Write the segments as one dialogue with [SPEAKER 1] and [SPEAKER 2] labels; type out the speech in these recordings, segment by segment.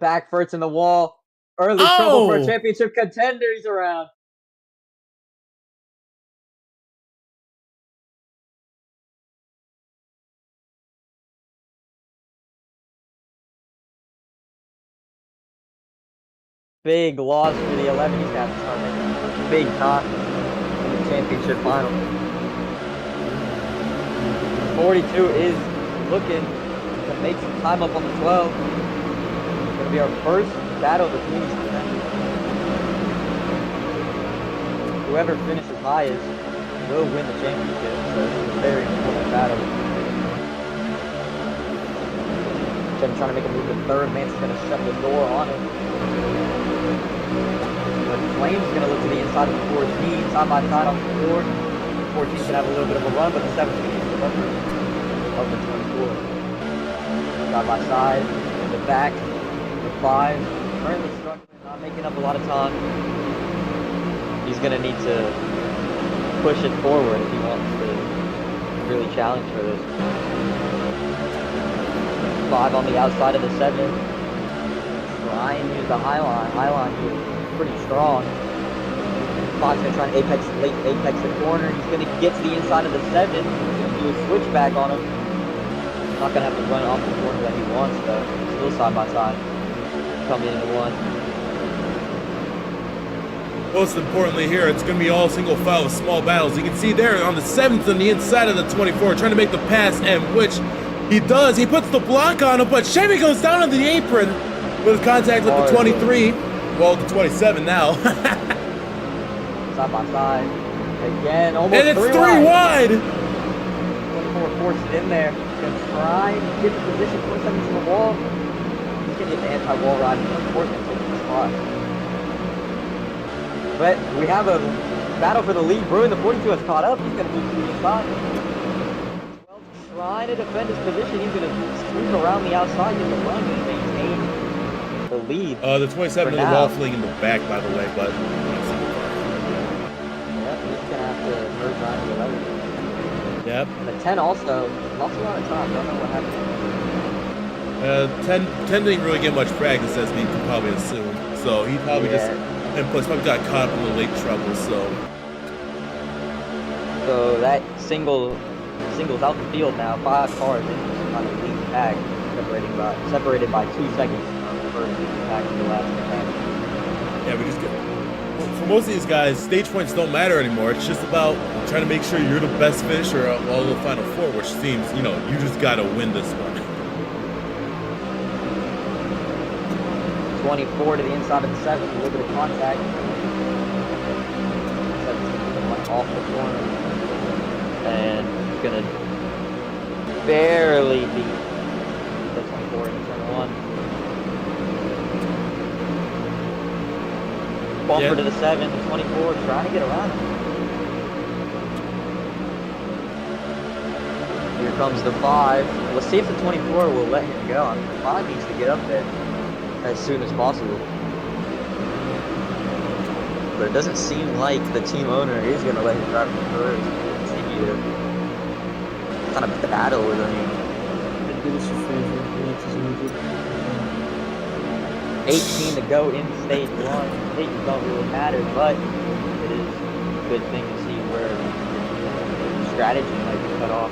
[SPEAKER 1] back first in the wall. Early trouble for a
[SPEAKER 2] Oh!
[SPEAKER 1] championship contender. He's around. Big loss for the 11. He's got to start making big time in the championship final. 42 is looking to make some time up on the 12. It's going to be our first battle between these contenders. Whoever finishes highest will win the championship, so it's a very important battle. Jim trying to make a move to third. Mance's going to shut the door on him. But Flame's going to look to the inside of the 14, side by side on the floor. 14 can have a little bit of a run, but the 17 is the upper of the 24. Side by side, in the back, the 5. Currently struggling, not making up a lot of time. He's going to need to push it forward if he wants to really challenge for this. 5 on the outside of the 7. Try and use the high line. High line here pretty strong. 5's going to try and apex the corner. He's going to get to the inside of the 7. He's going to do a switchback on him. Not going to have to run off the corner that he wants, though. Still side by side. Coming into 1.
[SPEAKER 2] Most importantly here, it's going to be all single file with small battles. You can see there on the 7th on the inside of the 24, trying to make the pass, and which he does. He puts the block on him, but Chevy goes down on the apron with contact with the 23. Well, the 27 now.
[SPEAKER 1] Side by side. Again, almost
[SPEAKER 2] and it's 3 wide.
[SPEAKER 1] 24 forced it in there. Going to try and get the position 27 to the wall. He's going to get the anti-wall ride. Of course, going to take the spot. But we have a battle for the lead brewing. The 42 has caught up. He's going to move to the inside. 12 trying to defend his position. He's going to sweep around the outside, get the run, and maintain the lead.
[SPEAKER 2] The 27 is the wall fling in the back, by the way, but.
[SPEAKER 1] Yep, he's going to have to merge around the 11.
[SPEAKER 2] Yep.
[SPEAKER 1] And the 10 also lost a lot of time. Don't know what happened.
[SPEAKER 2] 10 didn't really get much practice, as we can probably assume. So he probably and plus probably got caught up in the late trouble,
[SPEAKER 1] So that singles out the field now. 5 cars in on the lead pack, separated by 2 seconds from the first pack to the last pack.
[SPEAKER 2] Yeah, we just get. For most of these guys, stage points don't matter anymore. It's just about trying to make sure you're the best finisher of all the Final Four, which seems, you just got to win this one.
[SPEAKER 1] 24 to the inside of the 7, a little bit of contact. 17 went off the corner. And he's going to barely beat the 24 in turn 1. Bumper to the 7, the 24 trying to get around him. Here comes the 5. Let's see if the 24 will let him go. I mean, the 5 needs to get up there as soon as possible. But it doesn't seem like the team owner is going to let him drive him first and continue to kind of battle with him. 18 to go in stage 1. Stages don't really matter, but it is a good thing to see where strategy might be cut off.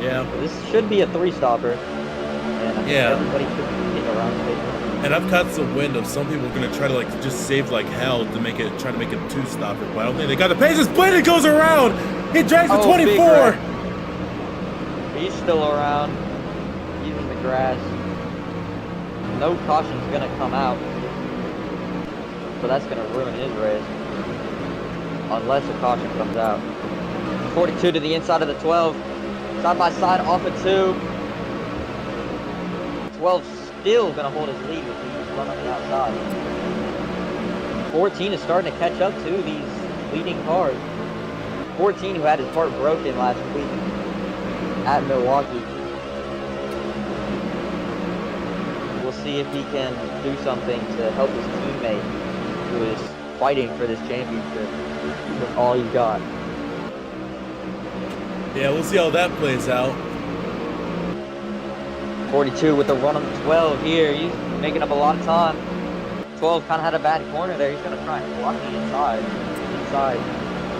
[SPEAKER 2] Yeah.
[SPEAKER 1] So this should be a 3-stopper. And I think everybody should be getting around stage 1.
[SPEAKER 2] And I've caught some wind of some people are gonna try to just save like hell to try to make it a 2-stopper, but I don't think they got the pace. His blade, it goes around. He drags the 24.
[SPEAKER 1] He's still around, using the grass. No caution's gonna come out, but that's gonna ruin his race unless a caution comes out. 42 to the inside of the 12, side by side off of 2. 12 still going to hold his lead with these run on the outside. 14 is starting to catch up to these leading cars. 14 who had his part broken last week at Milwaukee. We'll see if he can do something to help his teammate who is fighting for this championship with all he's got.
[SPEAKER 2] Yeah, we'll see how that plays out.
[SPEAKER 1] 42 with the run on the 12 here. He's making up a lot of time. 12 kind of had a bad corner there. He's going to try and block the inside. Inside,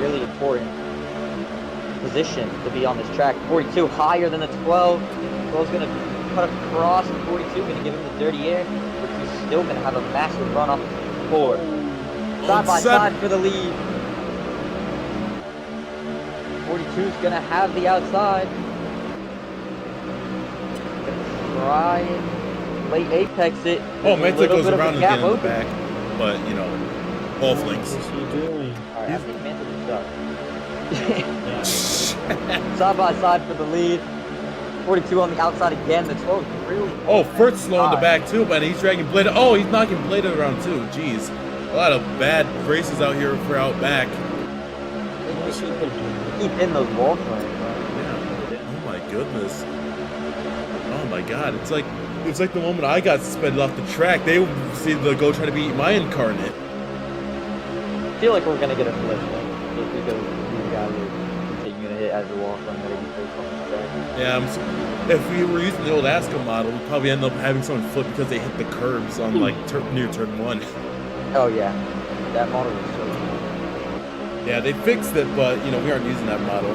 [SPEAKER 1] really important position to be on this track. 42 higher than the 12. 12's going to cut across the 42, going to give him the dirty air. 42's still going to have a massive run off the 4. Side by side for the lead. 42's going to have the outside. Try and late apex it.
[SPEAKER 2] Oh, Manta goes around and get in the back, but you know, ball flings.
[SPEAKER 3] What's he doing?
[SPEAKER 1] Alright, I think Manta sucks. Side by side for the lead. 42 on the outside again. The 12 really.
[SPEAKER 2] Oh, Furt's slow in the back too, but he's dragging Blade. Oh, he's knocking Blade around too. Jeez, a lot of bad races out here for out back.
[SPEAKER 1] Keep in those wall frames, right?
[SPEAKER 2] Yeah. Oh my goodness. Oh my God, it's like the moment I got suspended off the track. They see the go try to beat my incarnate.
[SPEAKER 1] I feel like we're gonna get a flip, though, just because these guys are taking a hit as the wall frame that he takes on the track.
[SPEAKER 2] Yeah, if we were using the old Asco model, we'd probably end up having someone flip because they hit the curbs on like near turn 1.
[SPEAKER 1] Oh yeah, that model was so.
[SPEAKER 2] Yeah, they fixed it, but you know we aren't using that model.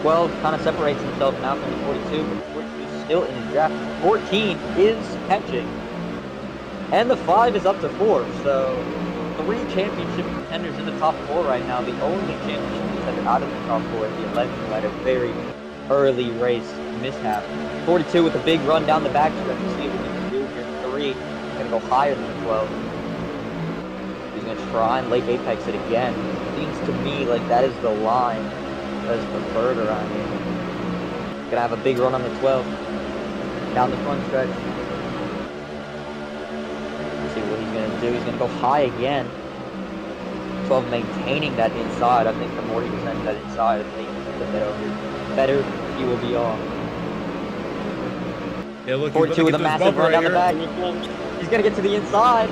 [SPEAKER 1] 12 kind of separates himself now from the 42, but 42 is still in his draft. 14 is catching, and the 5 is up to 4. So 3 championship contenders in the top 4 right now. The only championship contender out of the top 4 is the 11, who had a very early race mishap. 42 with a big run down the back stretch. We'll see what he can do here. 3 going to go higher than the 12. He's going to try and late apex it again. Seems to me like that is the line that is preferred around here. Going to have a big run on the 12. Down the front stretch. Let's see what he's going to do. He's going to go high again. 12 maintaining that inside. I think the more he presents that inside, I think the better he will be on.
[SPEAKER 2] Yeah, look,
[SPEAKER 1] 42 with a massive run down the back. He's going to get to the inside.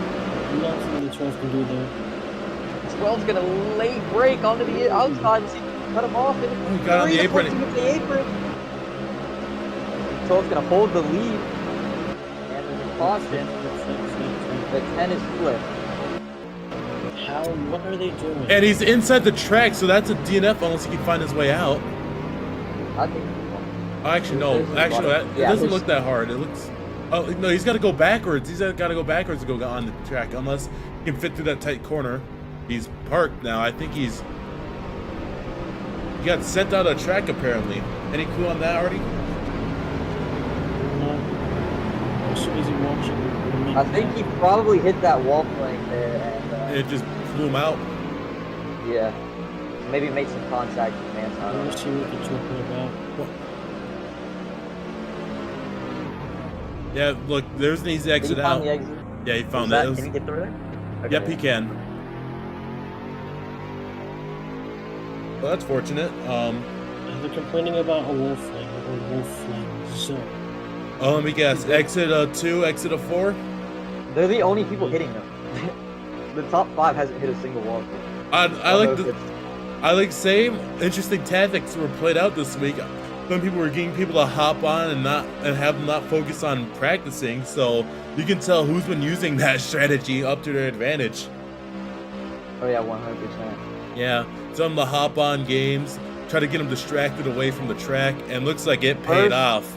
[SPEAKER 3] Nothing the 12 can do there.
[SPEAKER 1] 12's going to late break onto the outside and see if he can cut him off.
[SPEAKER 2] He got on the apron.
[SPEAKER 1] 12's going to hold the lead. And there's a caution. The 10 is flipped.
[SPEAKER 3] What are they doing?
[SPEAKER 2] And he's inside the track, so that's a DNF unless he can find his way out.
[SPEAKER 1] I think.
[SPEAKER 2] Actually, no. Actually, it doesn't look that hard. It looks. Oh no, he's got to go backwards. He's got to go backwards to go on the track, unless he can fit through that tight corner. He's parked now. I think he got sent out of the track apparently. Any clue on that already?
[SPEAKER 3] No. I'm so busy watching.
[SPEAKER 1] I think he probably hit that wall plank there, and
[SPEAKER 2] It just flew him out.
[SPEAKER 1] yeah, maybe made some contact with
[SPEAKER 3] I
[SPEAKER 1] Manson.
[SPEAKER 3] want to see what they're talking about.
[SPEAKER 2] Yeah, look, there's an easy exit out.
[SPEAKER 1] The exit?
[SPEAKER 2] Yeah, he found that.
[SPEAKER 1] Can he get through there? Okay.
[SPEAKER 2] Yep, he can. Well, that's fortunate.
[SPEAKER 3] They're complaining about a wolf fling or wolf fling zone.
[SPEAKER 2] Oh, let me guess. Exit 2, exit 4.
[SPEAKER 1] They're the only people hitting them. The top 5 hasn't hit a single wall.
[SPEAKER 2] I like same interesting tactics were played out this week. Some people were getting people to hop on and have them not focus on practicing, so you can tell who's been using that strategy up to their advantage.
[SPEAKER 1] Oh yeah, 100%.
[SPEAKER 2] Yeah, some of the hop on games try to get them distracted away from the track, and looks like it paid off.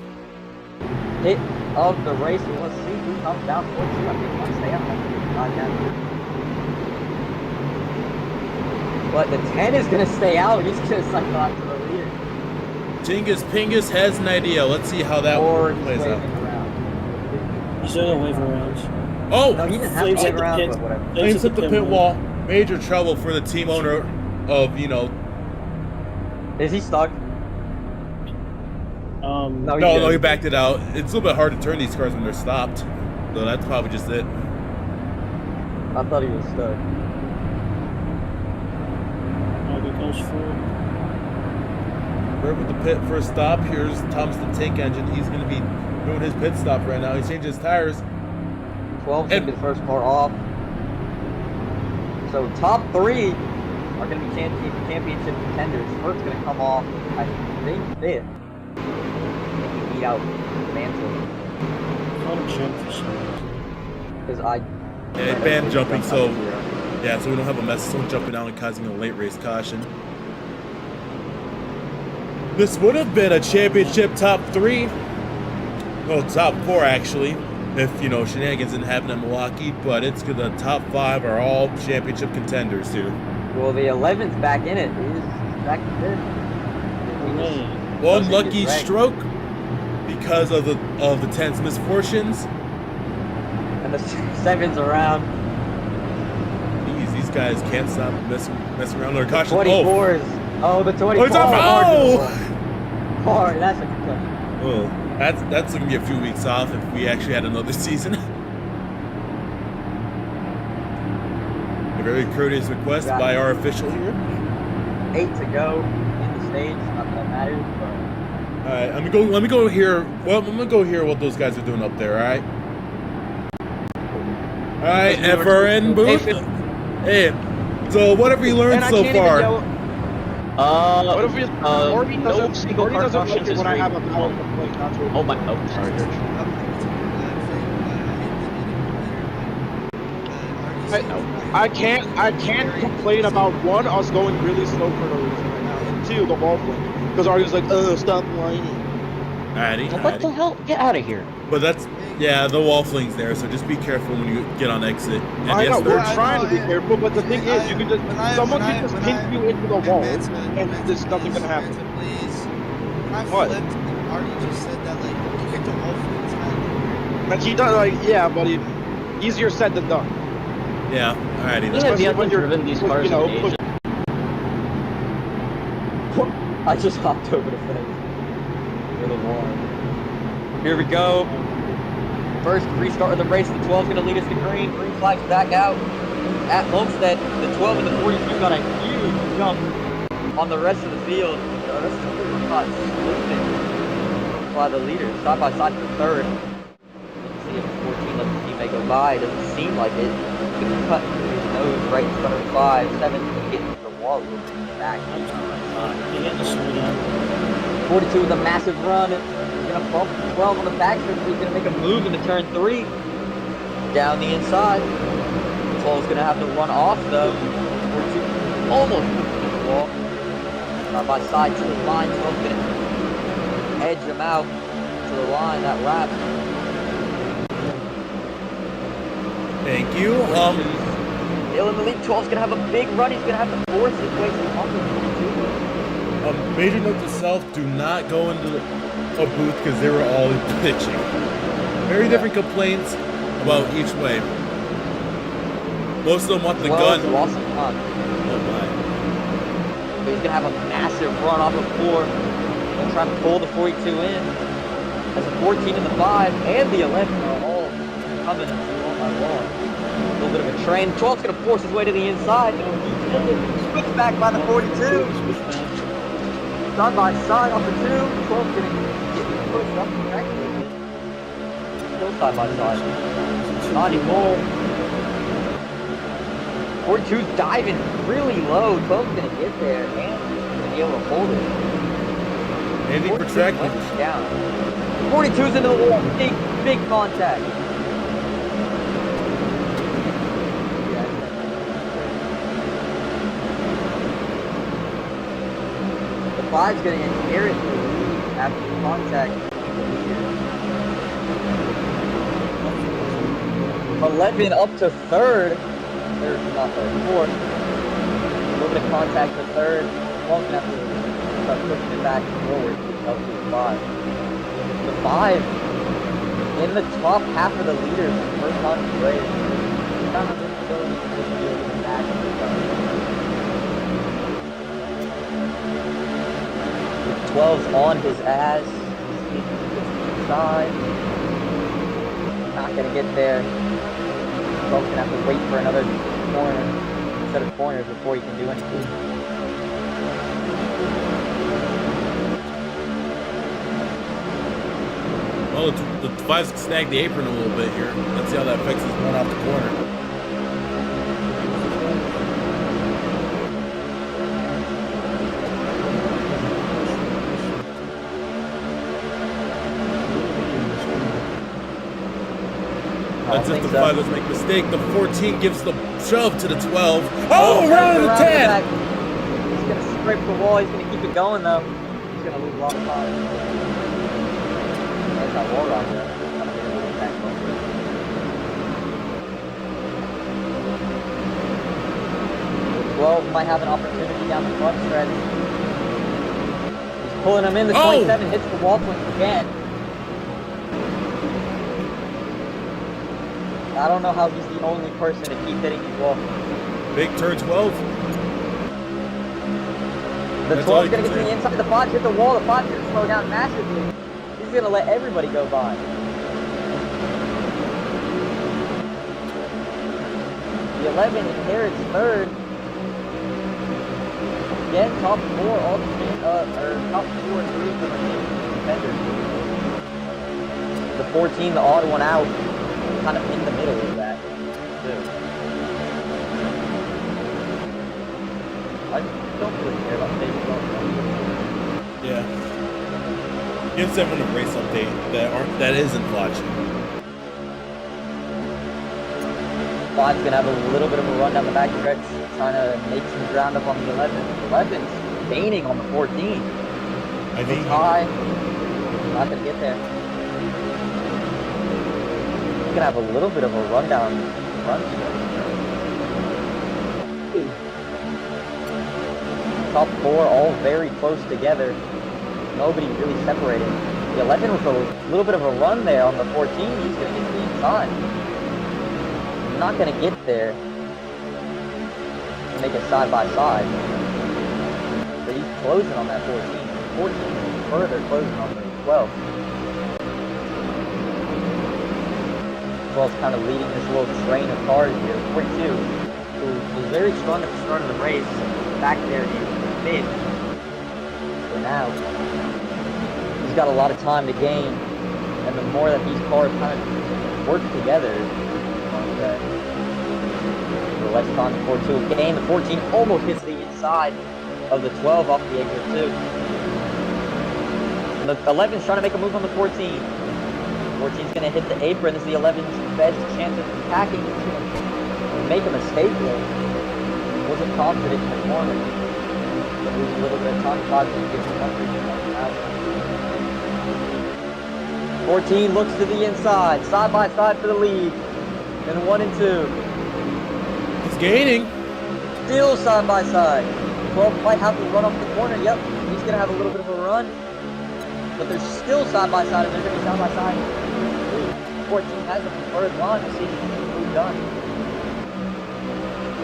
[SPEAKER 1] Hit of the race. Let's see who comes down 42. I think once they have not down. But the 10 is gonna stay out. He's gonna cycle out to the leader.
[SPEAKER 2] Tingus Pingus has an idea. Let's see how that plays out.
[SPEAKER 3] He's doing a wave around.
[SPEAKER 2] Oh!
[SPEAKER 1] No, he didn't have to wave around, but whatever.
[SPEAKER 2] Flames hit the pit wall. Major trouble for the team owner of, you know.
[SPEAKER 1] Is he stuck?
[SPEAKER 2] No, he backed it out. It's a little bit hard to turn these cars when they're stopped. So that's probably just it.
[SPEAKER 1] I thought he was stuck.
[SPEAKER 3] Goes forward.
[SPEAKER 2] We're with the pit for a stop. Here's Thomas the Tank Engine. He's going to be doing his pit stop right now. He's changing his tires.
[SPEAKER 1] 12 should be the first car off. So top 3 are going to be championship contenders. First going to come off, I think, 5th. He beat out Mantle.
[SPEAKER 3] can't jump for some reason.
[SPEAKER 1] Because I.
[SPEAKER 2] Yeah, it banned jumping, so yeah, so we don't have a mess. Someone jumping out and causing a late race caution. This would have been a championship top 3. Well, top 4 actually, if shenanigans didn't happen in Milwaukee. But it's good. The top 5 are all championship contenders, dude.
[SPEAKER 1] Well, the 11th back in it. He's back in it.
[SPEAKER 2] One lucky stroke because of the 10's misfortunes.
[SPEAKER 1] And the 7's around.
[SPEAKER 2] These guys can't stop messing around. Their caution.
[SPEAKER 1] 24s. Oh, the 24s.
[SPEAKER 2] Oh, it's off. Oh!
[SPEAKER 1] Hard. That's a concussion.
[SPEAKER 2] Well, that's gonna be a few weeks off if we actually had another season. A very courteous request by our official here.
[SPEAKER 1] 8 to go in the stage. Not that that matters, but.
[SPEAKER 2] All right, let me go here. Well, I'm gonna go hear what those guys are doing up there. All right. All right, FRN booth. Hey, so what have we learned so far?
[SPEAKER 4] What if we no single car cautions is
[SPEAKER 5] when I have a
[SPEAKER 4] green.
[SPEAKER 5] power complaint, not to
[SPEAKER 4] Oh my, oh, sorry, George.
[SPEAKER 5] I can't complain about one, us going really slow for no reason right now, and 2, the wall flip. Because Artie's like, stop whining.
[SPEAKER 2] Alrighty.
[SPEAKER 4] What the hell? Get out of here.
[SPEAKER 2] But that's, yeah, the wall fling's there, so just be careful when you get on exit. And
[SPEAKER 5] I know,
[SPEAKER 2] yes,
[SPEAKER 5] we're trying to be careful, but the thing is, you can just, someone can just pin you into the wall, and there's nothing gonna happen. What?
[SPEAKER 6] Artie just said that, like, you hit the wall flings.
[SPEAKER 5] Like, he does, like, yeah, but easier said than done.
[SPEAKER 2] Yeah, alrighty.
[SPEAKER 4] Yeah,
[SPEAKER 2] Then.
[SPEAKER 4] the other driven these cars in Asia.
[SPEAKER 1] I just hopped over the fence. For the wall. Here we go. First restart of the race. The 12's going to lead us to green. Green flags back out at Homestead. The 12 and the 42 got a huge jump on the rest of the field. The rest of the field got slipping by the leaders. Side by side for third. Let's see if 14 lets the teammate go by. Doesn't seem like it. Gonna cut his nose right in front of 5. 7 getting the wall back.
[SPEAKER 3] You get the slow down.
[SPEAKER 1] 42 with a massive run. He's gonna bump 12 on the backstretch. He's gonna make a move into turn 3. Down the inside. 12's gonna have to run off though. 42 almost to the wall. Side by side to the line. 12's gonna edge him out to the line. That lap.
[SPEAKER 2] Thank you.
[SPEAKER 1] Still in the lead. 12's gonna have a big run. He's gonna have to force his way to the 42.
[SPEAKER 2] Major note to self: do not go into a booth because they were all pitching. Very different complaints about each way. Most of them want the gun.
[SPEAKER 1] Lost some time.
[SPEAKER 2] Oh my.
[SPEAKER 1] But he's gonna have a massive run off of 4. Gonna try to pull the 42 in. As the 14 and the 5 and the 11 are all coming on my wall. A little bit of a train. 12's gonna force his way to the inside. Switch back by the 42. Side by side off the 2. 12's gonna get pushed up correctly. Still side by side. Not anymore. 42's diving really low. 12's gonna get there and gonna be able to hold it.
[SPEAKER 2] Anything protracted.
[SPEAKER 1] Down. 42's into the wall. Big contact. The 5's gonna inherit the lead after the contact. 11 up to third. Third, not third, 4th. A little bit of contact to third. 12's gonna have to start pushing it back forward to up to the 5. The 5 in the top half of the leaders first time in the race. Kind of ability to just be able to back and stuff. 12's on his ass. He's side. Not gonna get there. 12's gonna have to wait for another corner, set of corners before he can do anything.
[SPEAKER 2] Well, the 5's snagged the apron a little bit here. Let's see how that affects his run off the corner. That's just
[SPEAKER 1] think
[SPEAKER 2] the
[SPEAKER 1] so.
[SPEAKER 2] 5 doesn't make a mistake. The 14 gives the shove to the 12. Oh,
[SPEAKER 1] Oh,
[SPEAKER 2] around the
[SPEAKER 1] around
[SPEAKER 2] 10.
[SPEAKER 1] back. He's gonna scrape the wall. He's gonna keep it going though. He's gonna lose a lot of time. There's that wall right there. Trying to get a little back bumper. The 12 might have an opportunity down the front stretch. He's pulling him in. The 27 hits the wall flip again. I don't know how he's the only person to keep hitting these walls.
[SPEAKER 2] Big turn 12.
[SPEAKER 1] The
[SPEAKER 2] That's all
[SPEAKER 1] 12's
[SPEAKER 2] you
[SPEAKER 1] gonna
[SPEAKER 2] can
[SPEAKER 1] get to the
[SPEAKER 2] say.
[SPEAKER 1] inside. The 5 hit the wall. The 5's gonna slow down massively. He's gonna let everybody go by. The 11 inherits third. Again, top 4, all the top 2 or 3 of them are defenders. The 14, the odd one out, kind of in the middle of that, too. I don't really care about safety.
[SPEAKER 2] Yeah. Gives everyone a race update that isn't watching.
[SPEAKER 1] 5's gonna have a little bit of a run down the back stretch, trying to make some ground up on the 11. 11's gaining on the 14.
[SPEAKER 2] I think
[SPEAKER 1] It's high. Not gonna get there. He's gonna have a little bit of a run down front stretch. Top 4 all very close together. Nobody really separating. The 11 with a little bit of a run there on the 14. He's gonna get to the inside. Not gonna get there. Make it side by side. But he's closing on that 14. 14 further closing on the 12. 12's kind of leading this little train of cars here. 42, who was very strong at the start of the race, back there in mid. So now, he's got a lot of time to gain, and the more that these cars kind of work together, the less time the 42 will gain. The 14 almost hits the inside of the 12 off the exit too. And the 11's trying to make a move on the 14. 14's going to hit the apron. This is the 11's best chance of attacking. He's going to make a mistake there. Wasn't confident in the corner. But lose a little bit of time. 5 to get the country out. 14 looks to the inside. Side by side for the lead. And 1 and 2.
[SPEAKER 2] he's gaining.
[SPEAKER 1] Still side by side. 12 might have to run off the corner. Yep, he's going to have a little bit of a run. But they're still side by side, and they're going to be side by side. 14 has a preferred line. We'll see if he can move done.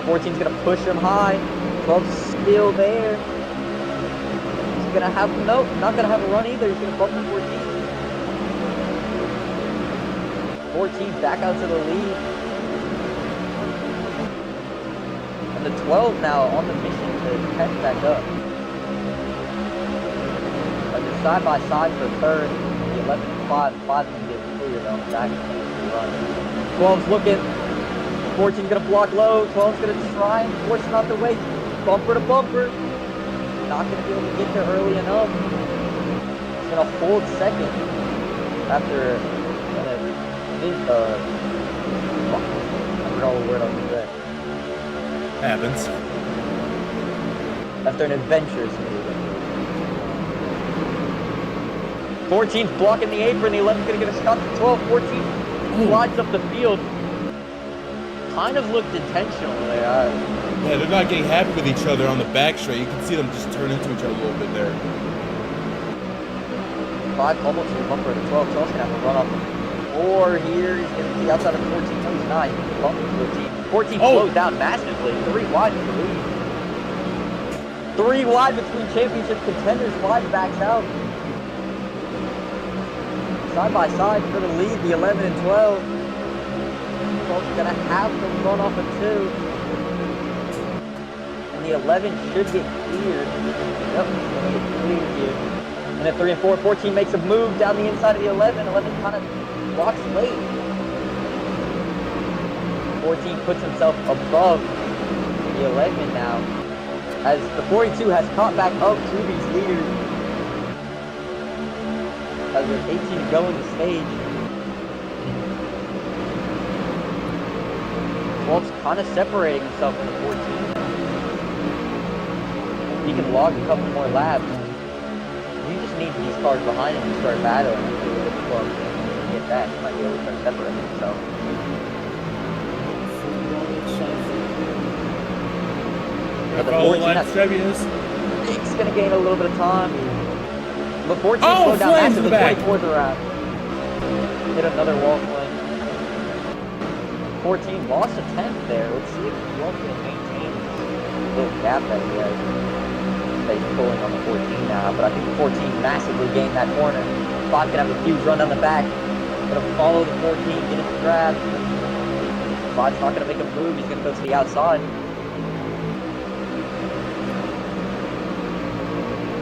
[SPEAKER 1] 14's going to push him high. 12's still there. He's going to have, nope, not going to have a run either. He's going to bump the 14. 14 back out to the lead. And the 12 now on the mission to catch back up. But they're side by side for third. The 11 and 5. 5 can get cleared on the back run. 12's looking. 14's going to block low. 12's going to try and force him out the way. Bumper to bumper. Not going to be able to get there early enough. He's going to hold second after I forgot what word I was going to say.
[SPEAKER 2] Happens.
[SPEAKER 1] After an adventurous move. 14's blocking the apron. The 11's going to get a shot to 12. 14 slides up the field. Kind of looked intentional there.
[SPEAKER 2] Yeah, they're not getting happy with each other on the back straight. You can see them just turn into each other a little bit there.
[SPEAKER 1] 5 almost to the bumper of the 12. 12's going to have to run off the 4 here. He's going to be outside of 14. No, he's not. He's going to bump the 14. 14 slows down massively. 3 wide for the lead. 3 wide between championship contenders. 5 backs out. Side by side for the lead, the 11 and 12. 12's going to have to run off a 2. And the 11 should get cleared. Yep, he's going to get cleared here. And at 3 and 4, 14 makes a move down the inside of the 11. 11 kind of blocks late. 14 puts himself above the 11 now. As the 42 has caught back up to these leaders. As there's 18 to go in the stage. kind of separating himself from the 14. He can log a couple more laps. You just need these cars behind him to start battling. Well, get that, he might be able to start separating himself. But the 14, he's going to gain a little bit of time. But 14 slowed down massively. 24th around. Hit another wall flame. 14 lost a 10th there. Let's see if Wolf can maintain this little gap that he has. He's pulling on the 14 now, but I think the 14 massively gained that corner. 5 can have a huge run down the back. Gonna follow the 14, get it to grab. 5's not gonna make a move, he's gonna go to the outside.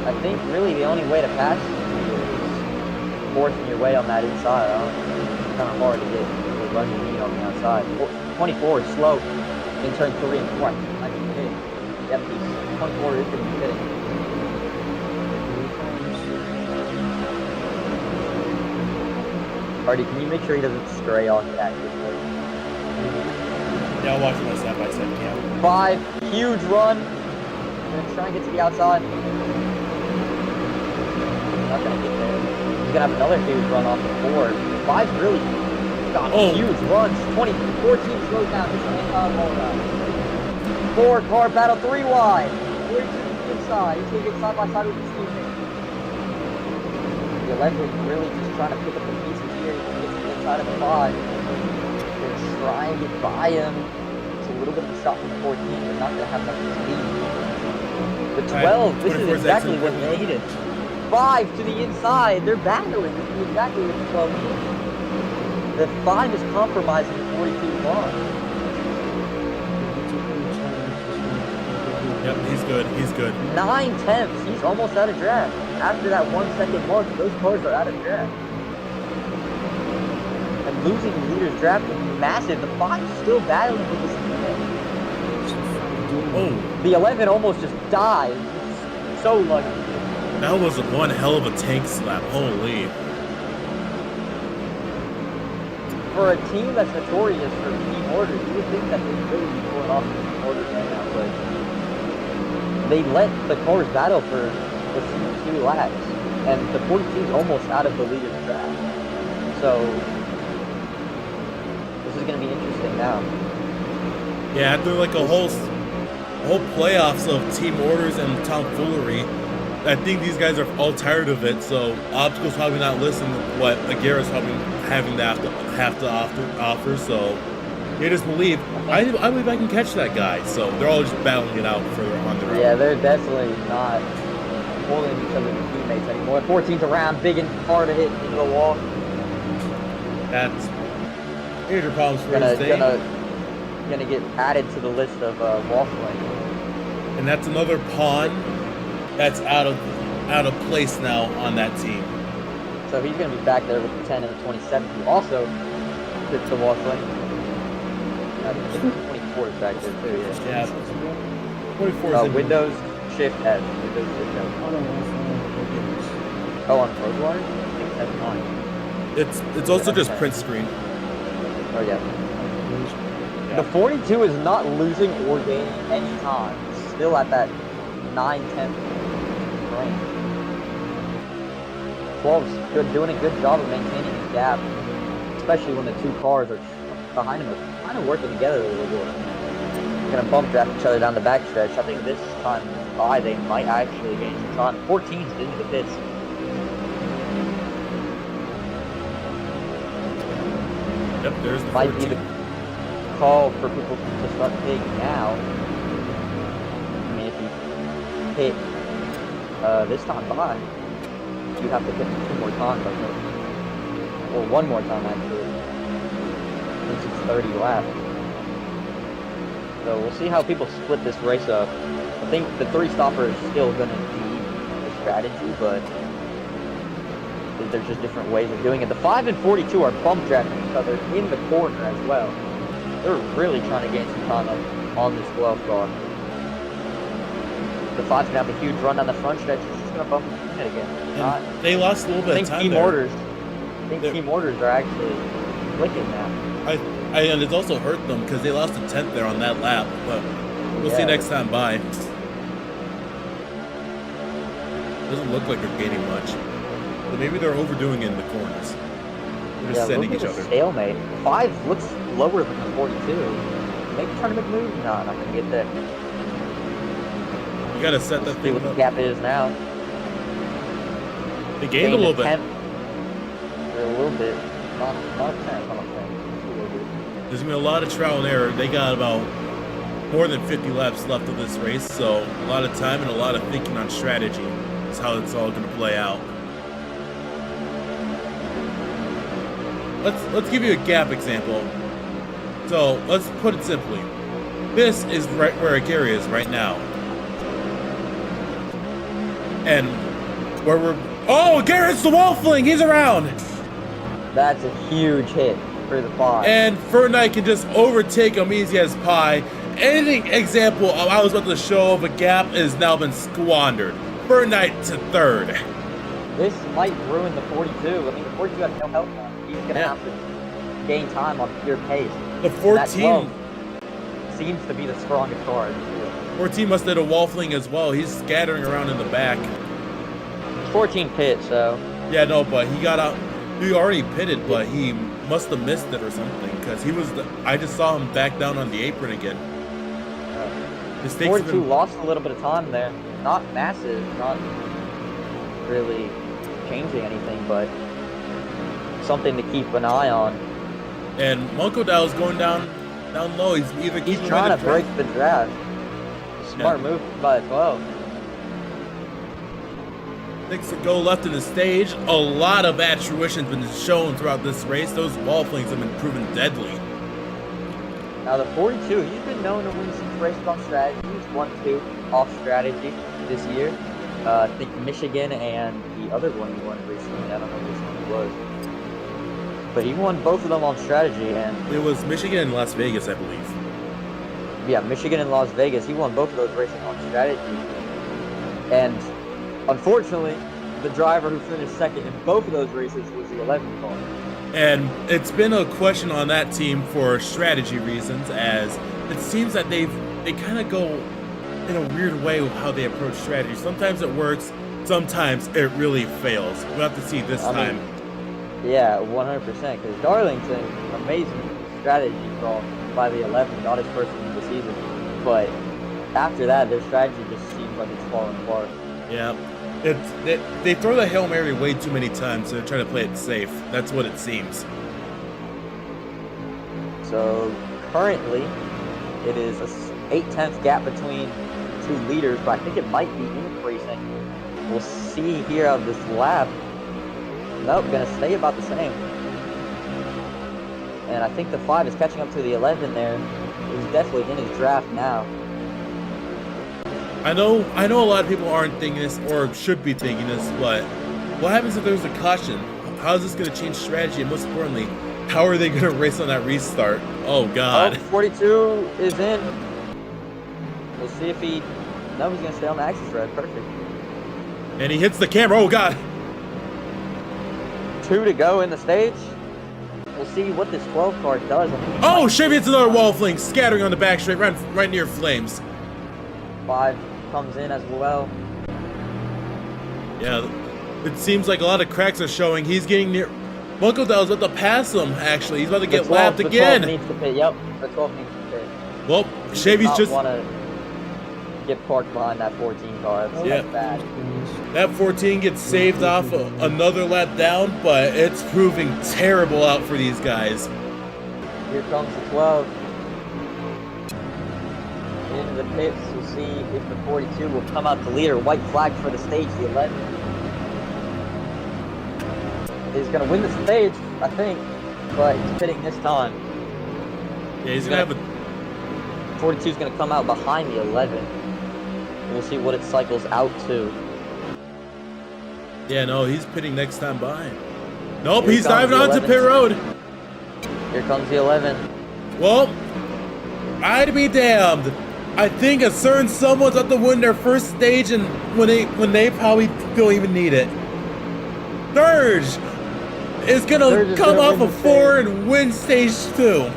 [SPEAKER 1] I think really the only way to pass is forcing your way on that inside. It's kind of hard to get a run you need on the outside. 24 is slow in turn 3 and 4. I can hit. Yep, 24 is gonna be hitting. Hardy, can you make sure he doesn't stray off that quickly?
[SPEAKER 2] Yeah, I'll watch my side-by-side cam.
[SPEAKER 1] 5, huge run. Gonna try and get to the outside. Not gonna get there. He's gonna have another huge run off the 4. 5's really got huge runs. 14 slows down. He's gonna get all around. 4 car battle, 3 wide. 42 inside. He's gonna get side by side with his teammate. The 11 really just trying to pick up the pieces here. He can get to the inside of the 5. Gonna try and get by him. It's a little bit of a shot from the 14, but not gonna have enough speed. The 12, this is exactly what he needed. 5 to the inside. They're battling. This is exactly what the 12 needed. The 5 is compromising the 42 car.
[SPEAKER 2] Yep, he's good. He's good.
[SPEAKER 1] 9/10. He's almost out of draft. After that 1 second mark, those cars are out of draft. And losing the leader's draft is massive. The 5 is still battling with his teammate.
[SPEAKER 2] Oh.
[SPEAKER 1] The 11 almost just died. So lucky.
[SPEAKER 2] That was one hell of a tank slap. Holy.
[SPEAKER 1] For a team that's notorious for team orders, you would think that they would really be pulling off team orders right now, but they let the cars battle for the 2 laps, and the 42 is almost out of the leader's draft. So this is going to be interesting now.
[SPEAKER 2] Yeah, after like a whole playoffs of team orders and tomfoolery, I think these guys are all tired of it. So Obstacle's probably not listening to what Aguirre's probably having to have to offer. So you just believe I believe I can catch that guy. So they're all just battling it out further on their own.
[SPEAKER 1] Yeah, they're definitely not pulling each other's teammates anymore. 14th around, big and hard to hit into the wall.
[SPEAKER 2] That's major problems for his day.
[SPEAKER 1] Gonna get added to the list of waffling.
[SPEAKER 2] And that's another pawn that's out of place now on that team.
[SPEAKER 1] So he's gonna be back there with the 10 and the 27, who also hits the waffling. 24 is back there too, yeah.
[SPEAKER 2] 24 is
[SPEAKER 1] Windows Shift S. Windows Shift S. Oh, on Roadwire? I think that's fine.
[SPEAKER 2] It's also just print screen.
[SPEAKER 1] Oh yeah. The 42 is not losing or gaining any time. It's still at that 9/10 range. 12's doing a good job of maintaining the gap, especially when the 2 cars are behind him. They're kind of working together a little bit. They're going to bump draft each other down the backstretch. I think this time by they might actually gain some time. 14's into the pits.
[SPEAKER 2] Yep, there's the
[SPEAKER 1] Might
[SPEAKER 2] 14.
[SPEAKER 1] be the call for people to start hitting now. I mean, if you hit this time by, you have to hit 2 more times, I think. Or 1 more time, actually. Since it's 30 laps. So we'll see how people split this race up. I think the 3 stopper is still going to be the strategy, but there's just different ways of doing it. The 5 and 42 are bump drafting each other in the corner as well. They're really trying to gain some time on this 12 car. The 5's gonna have a huge run down the front stretch. He's just gonna bump his unit again.
[SPEAKER 2] They lost a little bit of time
[SPEAKER 1] team
[SPEAKER 2] there.
[SPEAKER 1] orders. I think team orders are actually clicking now.
[SPEAKER 2] I And it's also hurt them because they lost a 10th there on that lap. But we'll see next time by. Doesn't look like they're gaining much. But maybe they're overdoing it in the corners. They're just sending each other.
[SPEAKER 1] Stalemate. 5 looks lower than the 42. Maybe trying to make moves. No, not gonna get there.
[SPEAKER 2] You gotta set that
[SPEAKER 1] See
[SPEAKER 2] thing
[SPEAKER 1] what the
[SPEAKER 2] up.
[SPEAKER 1] gap is now.
[SPEAKER 2] They gained a little bit.
[SPEAKER 1] A little bit. Not a 10, not a 10.
[SPEAKER 2] There's gonna be a lot of trial and error. They got about more than 50 laps left of this race, so a lot of time and a lot of thinking on strategy is how it's all gonna play out. Let's give you a gap example. So let's put it simply. This is right where Gary is right now. And where we're... Oh, Garrett's the wall fling! He's around!
[SPEAKER 1] That's a huge hit for the 5.
[SPEAKER 2] And Fortnite can just overtake him easy as pie. Any example I was about to show of a gap has now been squandered. Fortnite to 3rd.
[SPEAKER 1] This might ruin the 42. I mean, the 42 has no help now. He's going to have to gain time on pure pace.
[SPEAKER 2] The 14...
[SPEAKER 1] seems to be the strongest car in the field.
[SPEAKER 2] 14 must have had a wall fling as well. He's scattering around in the back.
[SPEAKER 1] 14 pit, so...
[SPEAKER 2] Yeah, no, but he got out... He already pitted, but he must have missed it or something, because he was... I just saw him back down on the apron again.
[SPEAKER 1] 42 lost a little bit of time there. Not massive, not really changing anything, but something to keep an eye on.
[SPEAKER 2] And Monko Dow's going down low. He's either
[SPEAKER 1] He's trying to break the draft. Smart move by 12.
[SPEAKER 2] 6 to go left in the stage. A lot of bad fruition's been shown throughout this race. Those wall flings have been proven deadly.
[SPEAKER 1] Now the 42, he's been known to win some races on strategy. He's won 2 off strategy this year. I think Michigan and the other one he won recently. I don't know which one it was. But he won both of them on strategy, and
[SPEAKER 2] it was Michigan and Las Vegas, I believe.
[SPEAKER 1] Yeah, Michigan and Las Vegas. He won both of those races on strategy. And unfortunately, the driver who finished second in both of those races was the 11 car.
[SPEAKER 2] And it's been a question on that team for strategy reasons, as it seems that they kind of go in a weird way with how they approach strategy. Sometimes it works, sometimes it really fails. We'll have to see this time.
[SPEAKER 1] Yeah, 100%. Because Darlington, amazing strategy call by the 11, got his first win of the season. But after that, their strategy just seems like it's falling apart.
[SPEAKER 2] Yeah, they throw the Hail Mary way too many times, so they're trying to play it safe. That's what it seems.
[SPEAKER 1] So currently, it is a 8/10 gap between 2 leaders, but I think it might be increasing. We'll see here on this lap. Nope, gonna stay about the same. And I think the 5 is catching up to the 11 there. He's definitely in his draft now.
[SPEAKER 2] I know a lot of people aren't thinking this, or should be thinking this, but what happens if there's a caution? How is this going to change strategy? And most importantly, how are they going to race on that restart? Oh, God.
[SPEAKER 1] 42 is in. We'll see if he... No, he's going to stay on the access road. Perfect.
[SPEAKER 2] And he hits the camera. Oh, God.
[SPEAKER 1] 2 to go in the stage. We'll see what this 12 car does.
[SPEAKER 2] Oh, Chevy hits another wall fling, scattering on the back straight, right near Flames.
[SPEAKER 1] 5 comes in as well.
[SPEAKER 2] Yeah, it seems like a lot of cracks are showing. He's getting near... Monko Dow's about to pass him, actually. He's about to get lapped again.
[SPEAKER 1] The 12 needs to pit. Yep, the 12 needs to pit.
[SPEAKER 2] Well, Chevy's just...
[SPEAKER 1] want to get parked behind that 14 car. That's bad.
[SPEAKER 2] That 14 gets saved off another lap down, but it's proving terrible out for these guys.
[SPEAKER 1] Here comes the 12. Into the pits, we'll see if the 42 will come out the leader. White flag for the stage, the 11. He's going to win the stage, I think, but he's pitting this time.
[SPEAKER 2] Yeah, he's going to have a...
[SPEAKER 1] 42 is going to come out behind the 11. We'll see what it cycles out to.
[SPEAKER 2] Yeah, no, he's pitting next time by. Nope, he's diving onto pit road.
[SPEAKER 1] Here comes the 11.
[SPEAKER 2] Well, I'd be damned. I think a certain someone's about to win their first stage, and when they probably don't even need it. Surge is gonna come off a 4 and win stage 2.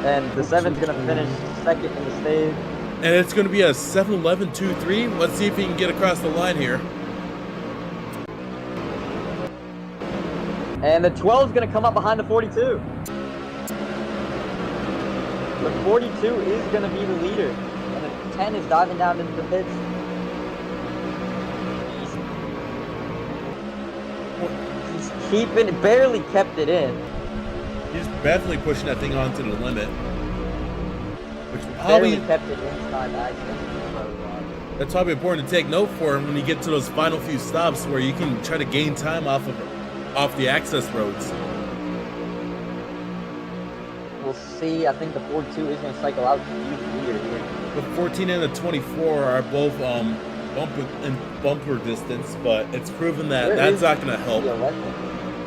[SPEAKER 1] And the 7's going to finish second in the stage.
[SPEAKER 2] And it's going to be a 7-11-2-3. Let's see if he can get across the line here.
[SPEAKER 1] And the 12 is going to come up behind the 42. The 42 is going to be the leader. And the 10 is diving down into the pits. He's keeping it, barely kept it in.
[SPEAKER 2] He's definitely pushing that thing onto the limit. Which
[SPEAKER 1] Barely
[SPEAKER 2] probably,
[SPEAKER 1] kept it inside access.
[SPEAKER 2] that's probably important to take note for him when you get to those final few stops where you can try to gain time off the access roads.
[SPEAKER 1] We'll see. I think the 42 is going to cycle out to be the leader here.
[SPEAKER 2] The 14 and the 24 are both bumper distance, but it's proven that
[SPEAKER 1] Where
[SPEAKER 2] that's
[SPEAKER 1] is
[SPEAKER 2] not going to help.
[SPEAKER 1] The 11.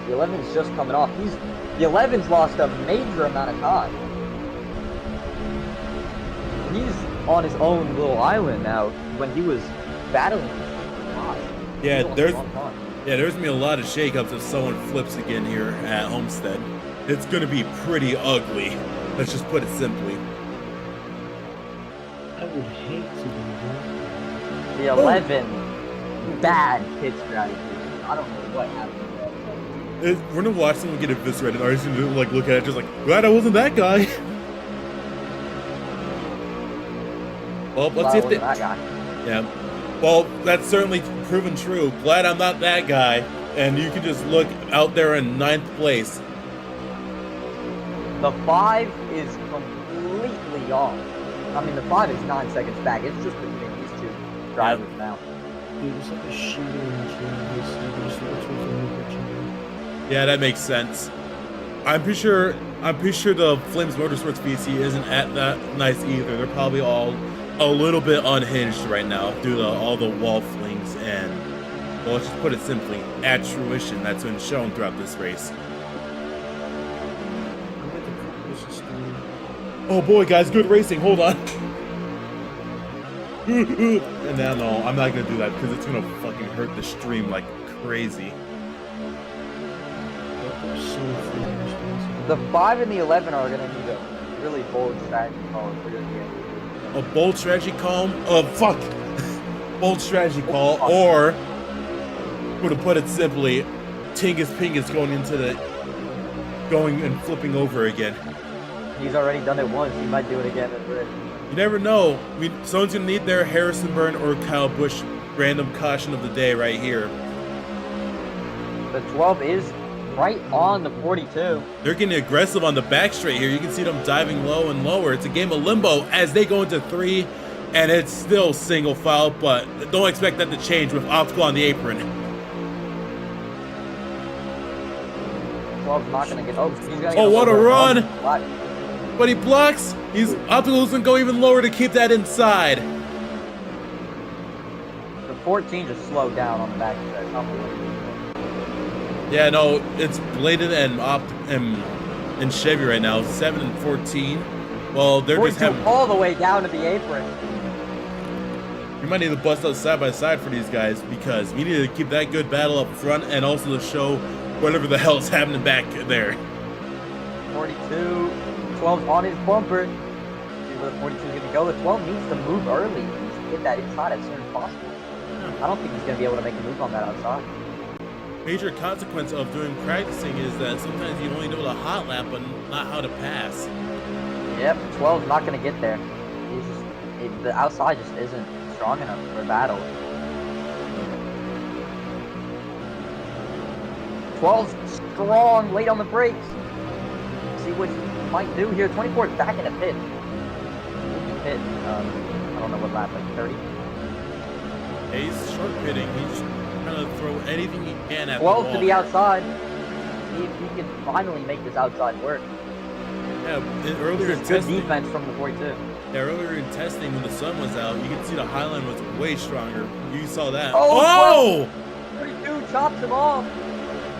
[SPEAKER 1] The 11's just coming off. The 11's lost a major amount of time. He's on his own little island now. When he was battling,
[SPEAKER 2] Yeah, there's gonna be a lot of shakeups if someone flips again here at Homestead. It's gonna be pretty ugly. Let's just put it simply.
[SPEAKER 3] I would hate to do that.
[SPEAKER 1] The 11, bad pit strategy. I don't know what happened.
[SPEAKER 2] We're gonna watch someone get eviscerated. Or just gonna like look at it, just like, glad I wasn't that guy. Well, let's see if they.
[SPEAKER 1] That guy.
[SPEAKER 2] Yeah. Well, that's certainly proven true. Glad I'm not that guy. And you can just look out there in 9th place.
[SPEAKER 1] The 5 is completely off. I mean, the 5 is 9 seconds back. It's just between these two drivers now.
[SPEAKER 3] Dude, it's like a shooting in
[SPEAKER 2] Yeah, that makes sense. I'm pretty sure the Flames Motorsports VC isn't at that nice either. They're probably all a little bit unhinged right now due to all the wall flings and, well, let's just put it simply, attrition that's been shown throughout this race. Oh boy, guys, good racing. Hold on. And then, no, I'm not gonna do that because it's gonna fucking hurt the stream like crazy.
[SPEAKER 1] The 5 and the 11 are going to need a really bold strategy call if we're going to get
[SPEAKER 2] A bold strategy call? Bold strategy call, or, to put it simply, Tingus Pingus going and flipping over again.
[SPEAKER 1] He's already done it once. He might do it again at Red.
[SPEAKER 2] You never know. Someone's going to need their Harrison Burn or Kyle Busch random caution of the day right here.
[SPEAKER 1] The 12 is right on the 42.
[SPEAKER 2] They're getting aggressive on the back straight here. You can see them diving low and lower. It's a game of limbo as they go into 3, and it's still single file, but don't expect that to change with Optical on the apron.
[SPEAKER 1] 12's not going to get... Oh, he's gonna
[SPEAKER 2] Oh, what a run!
[SPEAKER 1] Block.
[SPEAKER 2] But he blocks. Optical's going to go even lower to keep that inside.
[SPEAKER 1] The 14 just slowed down on the back stretch.
[SPEAKER 2] Yeah, no, it's Bladen and Chevy right now, 7 and 14. Well, they're just having
[SPEAKER 1] all the way down to the apron.
[SPEAKER 2] You might need to bust out side by side for these guys because we need to keep that good battle up front and also to show whatever the hell's happening back there.
[SPEAKER 1] 42, 12 on his bumper. See where the 42 is going to go. The 12 needs to move early. He needs to get that inside as soon as possible. I don't think he's going to be able to make a move on that outside.
[SPEAKER 2] Major consequence of doing practicing is that sometimes you only know the hot lap but not how to pass.
[SPEAKER 1] Yep, 12's not going to get there. The outside just isn't strong enough for a battle. 12's strong, late on the brakes. See what he might do here. 24 is back in the pit. I don't know what lap, like 30?
[SPEAKER 2] Yeah, he's short pitting. He's trying to throw anything he can at
[SPEAKER 1] 12
[SPEAKER 2] the wall.
[SPEAKER 1] to the outside. See if he can finally make this outside work.
[SPEAKER 2] Yeah, earlier in
[SPEAKER 1] Good
[SPEAKER 2] testing.
[SPEAKER 1] defense from the 42.
[SPEAKER 2] Yeah, earlier in testing when the sun was out, you could see the Highline was way stronger. You saw that.
[SPEAKER 1] Oh! 42 chops him off.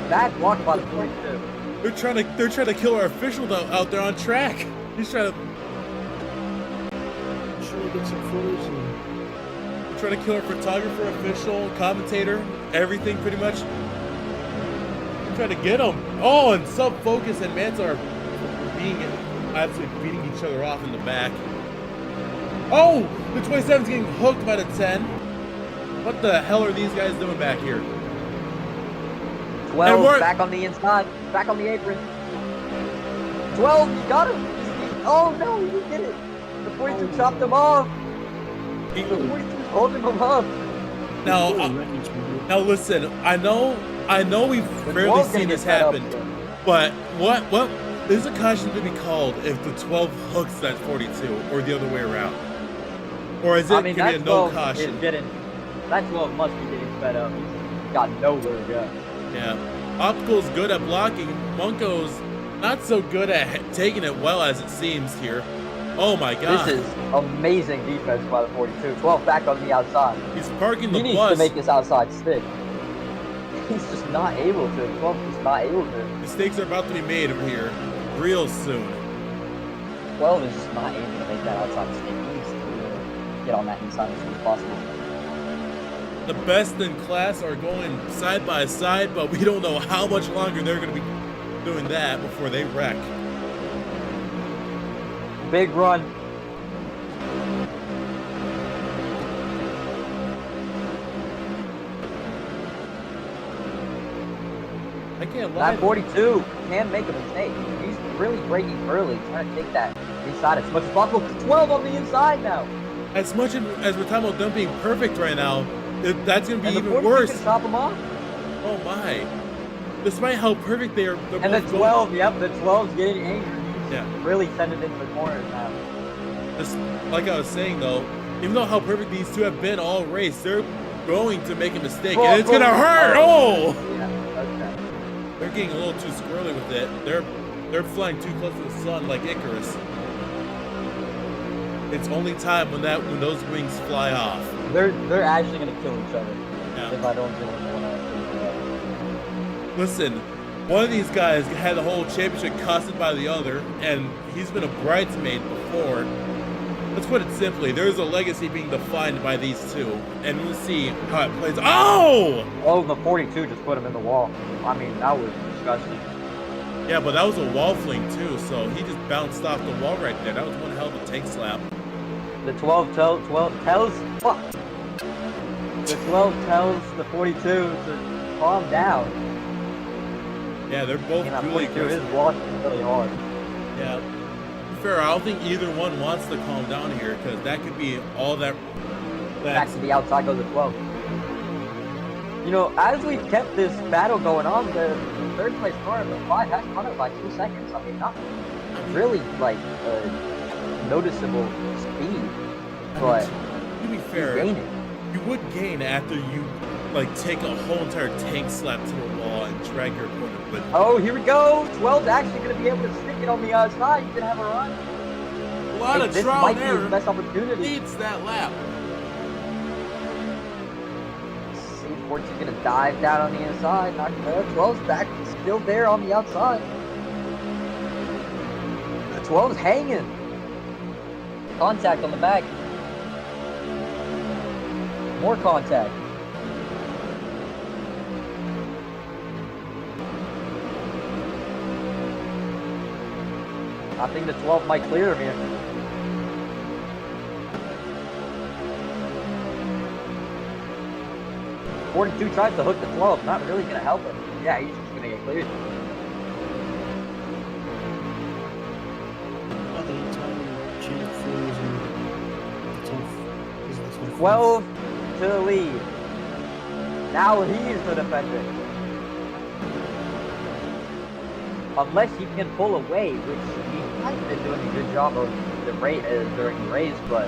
[SPEAKER 1] Bad block by the 42.
[SPEAKER 2] They're trying to kill our official out there on track. He's trying to
[SPEAKER 3] get some footage.
[SPEAKER 2] trying to kill our photographer, official, commentator, everything pretty much. They're trying to get him. Oh, and sub focus and Mantar being absolutely beating each other off in the back. Oh, the 27's getting hooked by the 10. What the hell are these guys doing back here?
[SPEAKER 1] 12 back on the inside, back on the apron. 12, you got him. Oh no, he did it. The 42 chopped him off. The 42's holding him up.
[SPEAKER 2] Now listen, I know we've rarely seen this happen, but what there's a caution to be called if the 12 hooks that 42 or the other way around, or is it gonna be a no caution?
[SPEAKER 1] That 12 must be getting fed up. He's got nowhere to go.
[SPEAKER 2] Yeah, Optical's good at blocking. Munko's not so good at taking it well as it seems here. Oh my god.
[SPEAKER 1] This is amazing defense by the 42. 12 back on the outside.
[SPEAKER 2] He's parking the bus.
[SPEAKER 1] He needs to make this outside stick. He's just not able to. 12 is just not able to.
[SPEAKER 2] Mistakes are about to be made over here real soon.
[SPEAKER 1] 12 is just not able to make that outside stick. He needs to get on that inside as soon as possible.
[SPEAKER 2] The best in class are going side by side, but we don't know how much longer they're going to be doing that before they wreck.
[SPEAKER 1] Big run.
[SPEAKER 2] I can't lie.
[SPEAKER 1] That 42 can make a mistake. He's really breaking early, trying to take that inside as much as possible. 12 on the inside now.
[SPEAKER 2] As much as we're talking about them being perfect right now, that's going to be
[SPEAKER 1] and
[SPEAKER 2] even worse.
[SPEAKER 1] Can chop them off.
[SPEAKER 2] Oh my. Despite how perfect they are.
[SPEAKER 1] And the 12, yep, the 12's getting angry.
[SPEAKER 2] Yeah.
[SPEAKER 1] Really send it into the corners now.
[SPEAKER 2] Just like I was saying though, even though how perfect these two have been all race, they're going to make a mistake, and it's gonna hurt. Oh!
[SPEAKER 1] Yeah, okay.
[SPEAKER 2] They're getting a little too squirrely with it. They're flying too close to the sun like Icarus. It's only time when those wings fly off.
[SPEAKER 1] They're actually gonna kill each other.
[SPEAKER 2] Yeah.
[SPEAKER 1] If I don't get one out.
[SPEAKER 2] Listen, one of these guys had the whole championship costed by the other, and he's been a bridesmaid before. Let's put it simply, there's a legacy being defined by these two, and we'll see how it plays. Oh!
[SPEAKER 1] Oh, the 42 just put him in the wall. I mean, that was disgusting.
[SPEAKER 2] Yeah, but that was a wall fling too, so he just bounced off the wall right there. That was one hell of a tank slap.
[SPEAKER 1] The 12 tells, fuck. The 12 tells the 42 to calm down.
[SPEAKER 2] Yeah, they're both really
[SPEAKER 1] 42 is walking really hard.
[SPEAKER 2] Yeah. Fair, I don't think either one wants to calm down here, because that could be all that.
[SPEAKER 1] Back to the outside goes the 12. You know, as we've kept this battle going on, the third place car of the 5 has caught up by 2 seconds. I mean, not really like noticeable speed, but
[SPEAKER 2] to be fair, you would gain after you like take a whole entire tank slap to the wall and drag your opponent. But
[SPEAKER 1] oh, here we go. 12's actually going to be able to stick it on the outside. He's going to have a run.
[SPEAKER 2] A lot of trial and error.
[SPEAKER 1] This might be his best opportunity.
[SPEAKER 2] Needs that lap.
[SPEAKER 1] See, 14's going to dive down on the inside. Not 12's back, still there on the outside. The 12's hanging. Contact on the back. More contact. I think the 12 might clear him here. (42) tries to hook the 12. Not really going to help him. Yeah, he's just going to get cleared.
[SPEAKER 3] By the time Jack Fours and
[SPEAKER 1] 12 to the lead. Now he's the defender. Unless he can pull away, which he has been doing a good job of during the race, but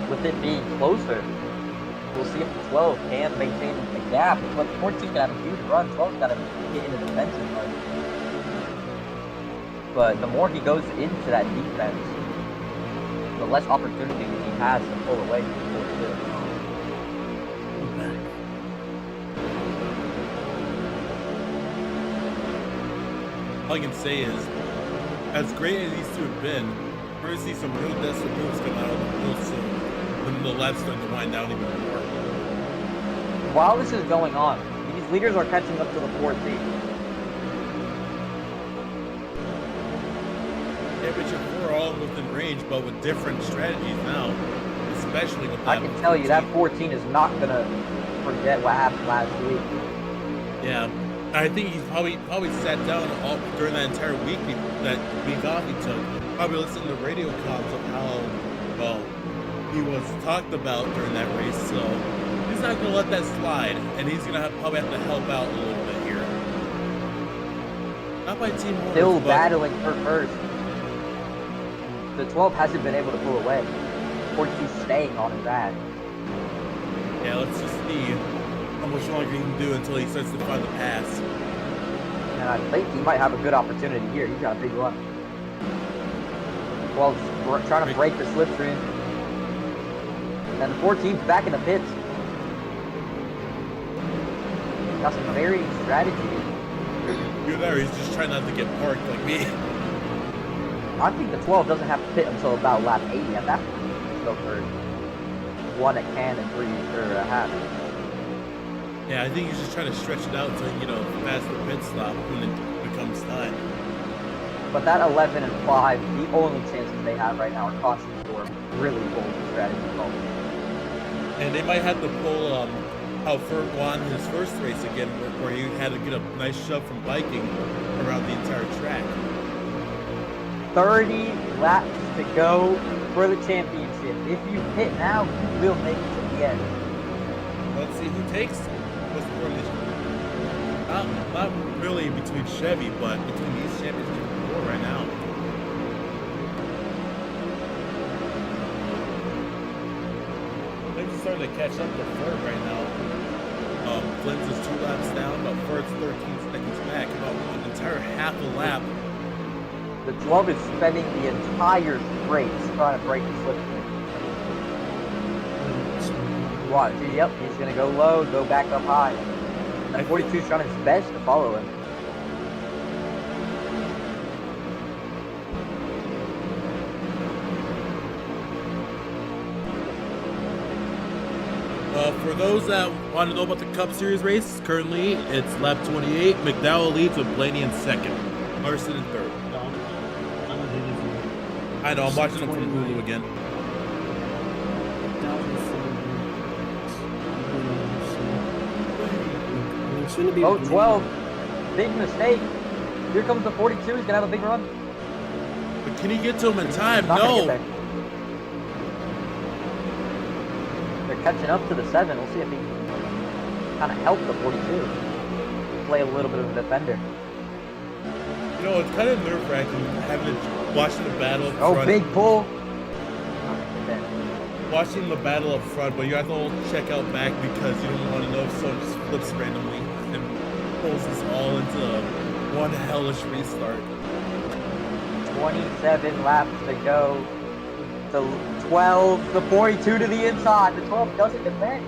[SPEAKER 1] with it being closer, we'll see if the 12 can maintain the gap. But 14's gonna have a huge run. 12's gotta get into defensive mode. But the more he goes into that defense, the less opportunity he has to pull away from 42.
[SPEAKER 2] All I can say is, as great as these two have been, we're going to see some real desperate moves come out of them real soon, when the laps start to wind down even more.
[SPEAKER 1] While this is going on, these leaders are catching up to the 4th lead.
[SPEAKER 2] championship 4 are all within range, but with different strategies now, especially with that.
[SPEAKER 1] I can tell you that 14 is not gonna forget what happened last week.
[SPEAKER 2] Yeah, I think he's probably sat down all during that entire week that week off he took. Probably listened to radio comms of how well he was talked about during that race. So he's not gonna let that slide, and he's gonna probably have to help out a little bit here. Not by team orders,
[SPEAKER 1] Still
[SPEAKER 2] but
[SPEAKER 1] battling for first. The 12 hasn't been able to pull away. 42 staying on his ass.
[SPEAKER 2] yeah, let's just see how much longer he can do until he starts to find the pass.
[SPEAKER 1] And I think he might have a good opportunity here. He's got a big run. 12's trying to break the slipstream. And the 14's back in the pits. Got some varying strategy.
[SPEAKER 2] You're there, he's just trying not to get parked like me.
[SPEAKER 1] I think the 12 doesn't have to pit until about lap 80 at that point. Go for 1 at can and 3 or a half.
[SPEAKER 2] Yeah, I think he's just trying to stretch it out until he can, pass the pit stop when it becomes time.
[SPEAKER 1] But that 11 and 5, the only chances they have right now are costing for really bold strategy calls.
[SPEAKER 2] And they might have to pull how Furt won his first race again, where he had to get a nice shove from biking around the entire track.
[SPEAKER 1] 30 laps to go for the championship. If you pit now, you will make it to the end.
[SPEAKER 2] Let's see who takes what's the this. Not really between Chevy, but between these championships right now. Things are starting to catch up to Furt right now. Flynn's is 2 laps down, but Furt's 13 seconds back, about an entire half a lap.
[SPEAKER 1] The 12 is spending the entire race trying to break the slipstream. Watch, yep, he's going to go low, go back up high. And 42 is trying his best to follow him.
[SPEAKER 2] For those that want to know about the Cup Series race, currently it's lap 28. McDowell leads with Blaney in second. Larson in third. I know, I'm watching them from Hulu again.
[SPEAKER 1] Oh, 12. Big mistake. Here comes the 42. He's going to have a big run.
[SPEAKER 2] But can he get to him in time?
[SPEAKER 1] Not gonna
[SPEAKER 2] No.
[SPEAKER 1] get there. They're catching up to the 7. We'll see if he can kind of help the 42. Play a little bit of a defender.
[SPEAKER 2] It's kind of nerve-wracking watching the battle up
[SPEAKER 1] Oh,
[SPEAKER 2] front.
[SPEAKER 1] big pull.
[SPEAKER 2] Watching the battle up front, but you have to check out back because you don't want to know if someone just flips randomly and pulls us all into one hellish restart.
[SPEAKER 1] 27 laps to go. The 12, the 42 to the inside. The 12 doesn't defend.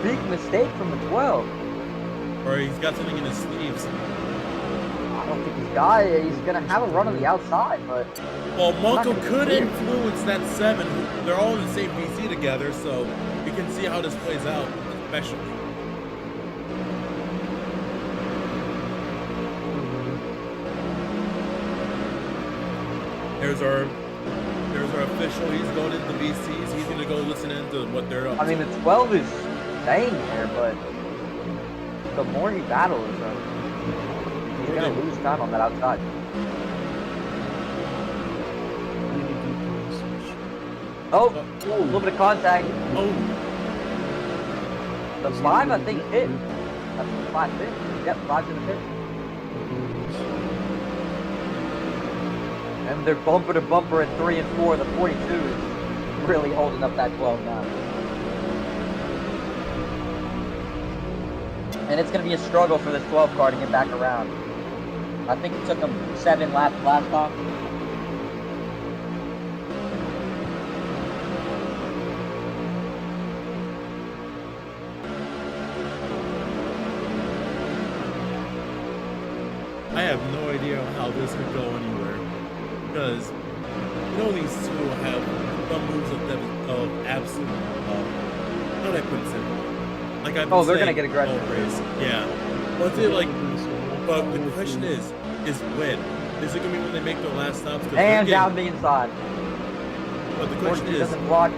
[SPEAKER 1] Big mistake from the 12.
[SPEAKER 2] Or he's got something in his sleeves.
[SPEAKER 1] I don't think he's got it. He's going to have a run on the outside, but...
[SPEAKER 2] Well, Monko
[SPEAKER 1] gonna
[SPEAKER 2] could
[SPEAKER 1] clear.
[SPEAKER 2] influence that 7. They're all in the same PC together, so you can see how this plays out, especially. There's our official. He's going into VCs. He's going to go listen into what they're up
[SPEAKER 1] I mean, the 12 is staying there, but the more he battles, he's going to lose time on that outside. Oh, a little bit of contact.
[SPEAKER 2] Oh,
[SPEAKER 1] The 5, I think, hit. That's the 5 hit. Yep, 5's in the pit. And they're bumper to bumper at 3 and 4. The 42 is really holding up that 12 now. And it's going to be a struggle for this 12 car to get back around. I think it took them 7 laps last time.
[SPEAKER 2] I have no idea how this could go anywhere. Because, these two have some moves of absolute, how do I put it simple? Like I've been
[SPEAKER 1] They're going to
[SPEAKER 2] saying
[SPEAKER 1] get aggressive.
[SPEAKER 2] all race. Yeah. But the question is when? Is it gonna be when they make their last stops? 'Cause
[SPEAKER 1] And
[SPEAKER 2] they're
[SPEAKER 1] down
[SPEAKER 2] getting-
[SPEAKER 1] the inside.
[SPEAKER 2] But the question
[SPEAKER 1] 42
[SPEAKER 2] is,
[SPEAKER 1] doesn't block.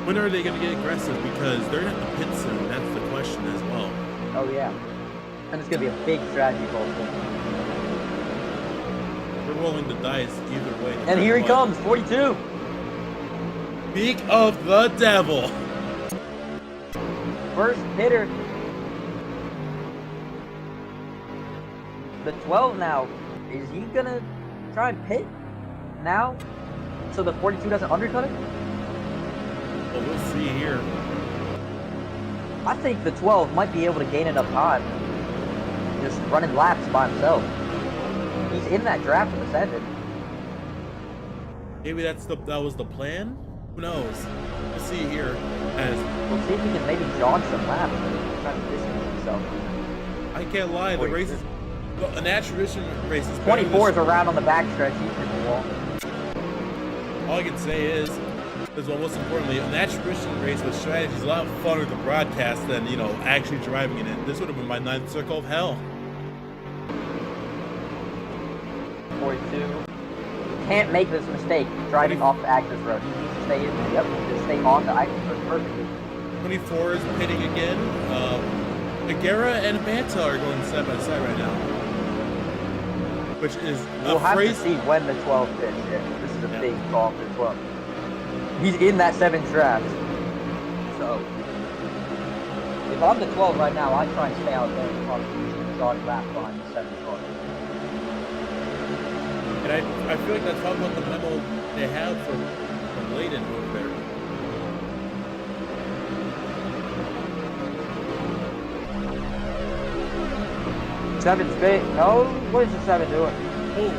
[SPEAKER 2] when are they gonna get aggressive? Because they're gonna have to pit soon. That's the question as well.
[SPEAKER 1] Oh yeah. And it's gonna be a big strategy also.
[SPEAKER 2] We're rolling the dice either way.
[SPEAKER 1] And here he comes, 42.
[SPEAKER 2] Speak of the devil.
[SPEAKER 1] First hitter. The 12 now. Is he gonna try and pit now? So the 42 doesn't undercut it?
[SPEAKER 2] Well, we'll see here.
[SPEAKER 1] I think the 12 might be able to gain enough time. Just running laps by himself. He's in that draft for the 7.
[SPEAKER 2] Maybe that was the plan. Who knows? We'll see here. As
[SPEAKER 1] We'll see if he can maybe jog some laps and try to distance himself.
[SPEAKER 2] I can't lie, the
[SPEAKER 1] 42.
[SPEAKER 2] race is a natural race is better
[SPEAKER 1] 24 is
[SPEAKER 2] this-
[SPEAKER 1] around on the backstretch. He's in the wall.
[SPEAKER 2] All I can say is, well, most importantly, a natural race with strategy is a lot funner to broadcast than, you know, actually driving it in. This would have been my 9th circle of hell.
[SPEAKER 1] 42. Can't make this mistake driving off the access road. He needs to stay in. Yep, just stay on the access road perfectly.
[SPEAKER 2] 24 is pitting again. Agera and Manta are going side by side right now. Which is
[SPEAKER 1] We'll
[SPEAKER 2] a
[SPEAKER 1] have to
[SPEAKER 2] phrase.
[SPEAKER 1] see when the 12 fits. Yeah, this is a
[SPEAKER 2] Yeah.
[SPEAKER 1] big call for the 12. He's in that 7 draft. So, if I'm the 12 right now, I try and stay out there and probably jog back behind the 7 car.
[SPEAKER 2] And I feel like that's probably what the memo they have from Layden over there.
[SPEAKER 1] Seven's big. Oh, what is the 7 doing?
[SPEAKER 2] Oh,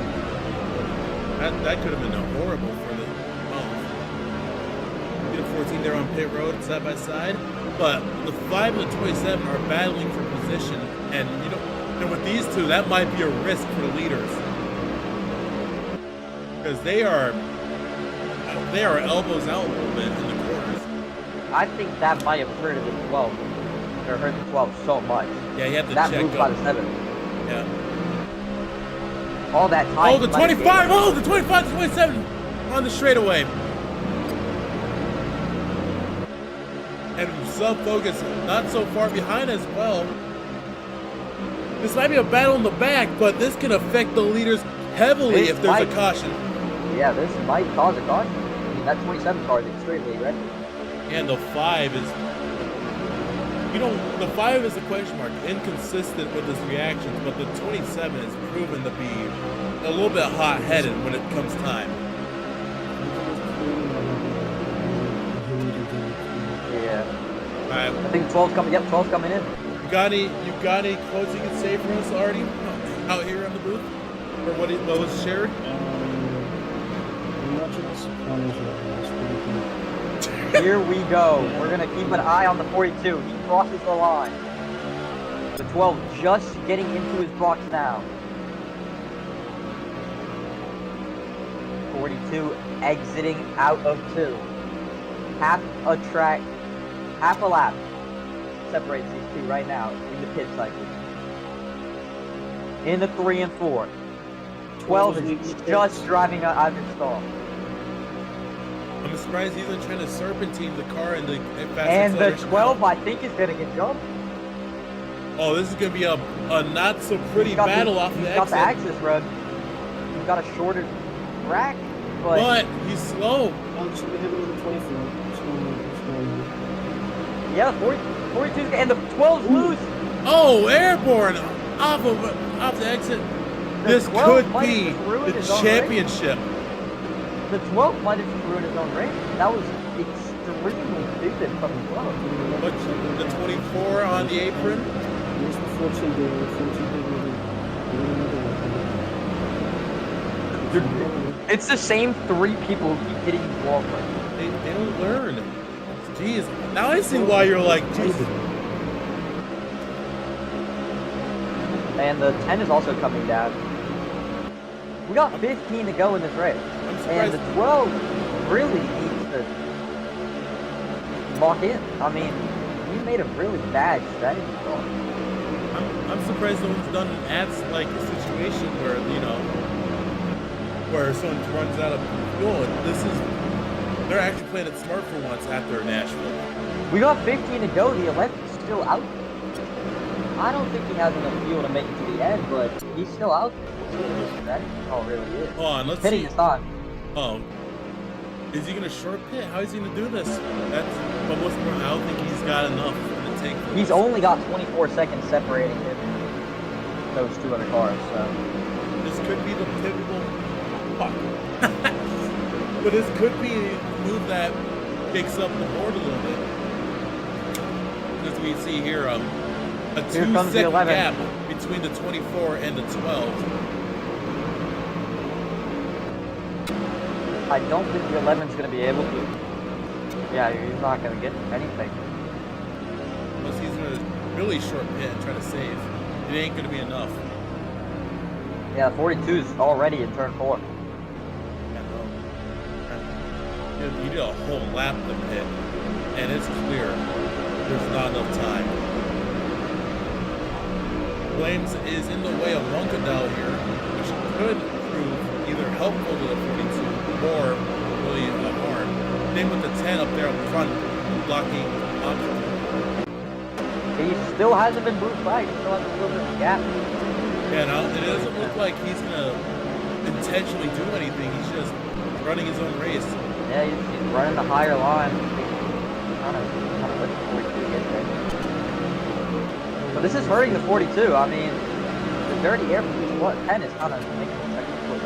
[SPEAKER 2] that could have been horrible for the 14 there on pit road side by side. But the 5 and the 27 are battling for position, and you know, and with these two, that might be a risk for the leaders because they are elbows out a little bit in the corners.
[SPEAKER 1] I think that might have hurted the 12. Or hurt the 12 so much.
[SPEAKER 2] Yeah, you have to
[SPEAKER 1] That
[SPEAKER 2] check
[SPEAKER 1] move by
[SPEAKER 2] up.
[SPEAKER 1] the 7.
[SPEAKER 2] Yeah.
[SPEAKER 1] All that time.
[SPEAKER 2] Oh, the 25! Oh, the 25, the 27 on the straightaway. And sub-focus not so far behind as well. This might be a battle in the back, but this can affect the leaders heavily
[SPEAKER 1] This
[SPEAKER 2] if there's
[SPEAKER 1] might-
[SPEAKER 2] a caution.
[SPEAKER 1] Yeah, this might cause a caution. I mean, that 27 car is extremely red.
[SPEAKER 2] And the 5 is, you know, the 5 is a question mark, inconsistent with his reactions, but the 27 is proven to be a little bit hot-headed when it comes time.
[SPEAKER 1] Yeah.
[SPEAKER 2] All right,
[SPEAKER 1] I think 12's coming. Yep, 12's coming in.
[SPEAKER 2] you got any quotes you can say for us already out here on the booth, or what was shared?
[SPEAKER 1] Here we go. We're going to keep an eye on the 42. He crosses the line. The 12 just getting into his box now. 42 exiting out of 2. Half a lap separates these two right now in the pit cycle. In the 3 and 4. 12 is just driving out of his stall.
[SPEAKER 2] I'm surprised he's not trying to serpentine the car and the fast
[SPEAKER 1] And the
[SPEAKER 2] acceleration.
[SPEAKER 1] 12, I think, is going to get jumped.
[SPEAKER 2] Oh, this is gonna be a not so pretty battle off the
[SPEAKER 1] He's got
[SPEAKER 2] exit.
[SPEAKER 1] the access road. He's got a shorter track, but
[SPEAKER 2] But he's slow.
[SPEAKER 1] yeah, 42 and the 12's loose.
[SPEAKER 2] Oh, airborne off the exit. This
[SPEAKER 1] 12
[SPEAKER 2] could
[SPEAKER 1] might
[SPEAKER 2] be
[SPEAKER 1] have just ruined
[SPEAKER 2] the
[SPEAKER 1] his own
[SPEAKER 2] championship.
[SPEAKER 1] The 12 might have just ruined his own race. That was extremely stupid from the 12.
[SPEAKER 2] But the 24 on the apron.
[SPEAKER 1] It's the same 3 people who keep hitting the wall.
[SPEAKER 2] They don't learn. Jeez. Now I see why you're like, Jesus.
[SPEAKER 1] And the 10 is also coming down. We got 15 to go in this race.
[SPEAKER 2] I'm
[SPEAKER 1] And
[SPEAKER 2] surprised.
[SPEAKER 1] the 12 really needs to lock in. I mean, he made a really bad strategy call.
[SPEAKER 2] I'm surprised no one's done an ads like situation where, you know, where someone runs out of fuel. And they're actually playing it smart for once after Nashville.
[SPEAKER 1] We got 15 to go. The 11's still out there. I don't think he has enough fuel to make it to the end, but he's still out there. That really is.
[SPEAKER 2] Hold on, let's
[SPEAKER 1] Pitting
[SPEAKER 2] see.
[SPEAKER 1] is on.
[SPEAKER 2] Oh. Is he going to short pit? How is he going to do this? But what's more, I don't think he's got enough in the tank.
[SPEAKER 1] He's only got 24 seconds separating him and those two other cars, so.
[SPEAKER 2] This could be the pivotal. Fuck. But this could be a move that kicks up the board a little bit. As we see here, a 2-second gap between the 24 and the 12.
[SPEAKER 1] I don't think the 11's going to be able to. Yeah, he's not going to get anything.
[SPEAKER 2] Unless he's going to really short pit and try to save. It ain't going to be enough.
[SPEAKER 1] Yeah, 42's already in turn 4.
[SPEAKER 2] You did a whole lap to pit, and it's clear there's not enough time. Flames is in the way of Wonkadell here, which could prove either helpful to the 42 or really hard. Same with the 10 up there up front, blocking options.
[SPEAKER 1] He still hasn't been moved back. He still has a little bit of a gap.
[SPEAKER 2] Yeah, now it doesn't look like he's going to intentionally do anything. He's just running his own race.
[SPEAKER 1] Yeah, he's running the higher line. Trying to let the 42 get there. But this is hurting the 42. I mean, the dirty air from this 10 is kind of making the second foot.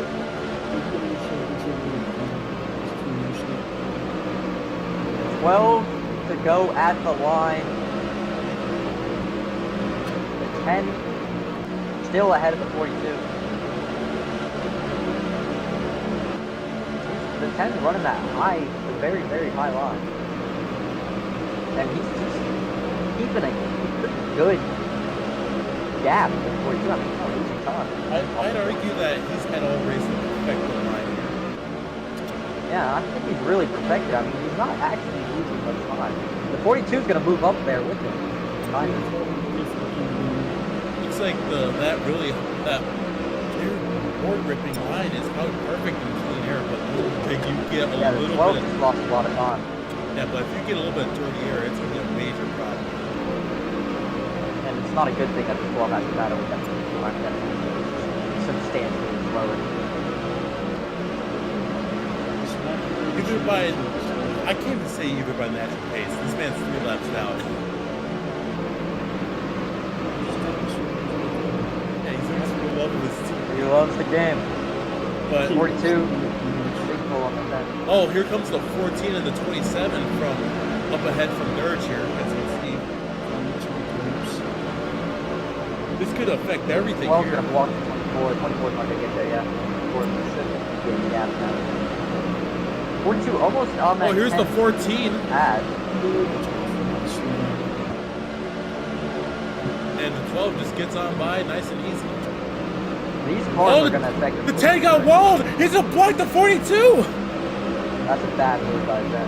[SPEAKER 1] 12 to go at the line. The 10 still ahead of the 42. The 10's running that high, the very, very high line. And he's just keeping a good gap with 42. I mean, he's not losing time.
[SPEAKER 2] I'd argue that he's had all races perfect the line here.
[SPEAKER 1] Yeah, I think he's really perfected. I mean, he's not actually losing much time. The 42's going to move up there with him.
[SPEAKER 2] Looks like that board ripping line is how perfect in clean air, but you get a little
[SPEAKER 1] 12
[SPEAKER 2] bit.
[SPEAKER 1] just lost a lot of time.
[SPEAKER 2] Yeah, but if you get a little bit of dirty air, it's going to be a major problem.
[SPEAKER 1] And it's not a good thing that the 12 has to battle with that line that is substantially slower.
[SPEAKER 2] Either by, I can't even say either by natural pace. This man's 3 laps down. Yeah, he's in love with his team.
[SPEAKER 1] He loves the game.
[SPEAKER 2] But
[SPEAKER 1] 42, big pull on the 10.
[SPEAKER 2] oh, here comes the 14 and the 27 from up ahead from Dirge here, as you can see. This could affect everything
[SPEAKER 1] 12's
[SPEAKER 2] here.
[SPEAKER 1] going to block the 24. 24's not going to get there yet. 4 gap now. 42 almost on that.
[SPEAKER 2] Oh, here's the 14.
[SPEAKER 1] Ad.
[SPEAKER 2] And the 12 just gets on by nice and easy.
[SPEAKER 1] These cars are going to affect
[SPEAKER 2] the 10 got walled! He's going to block the 42!
[SPEAKER 1] That's a bad move by Ben.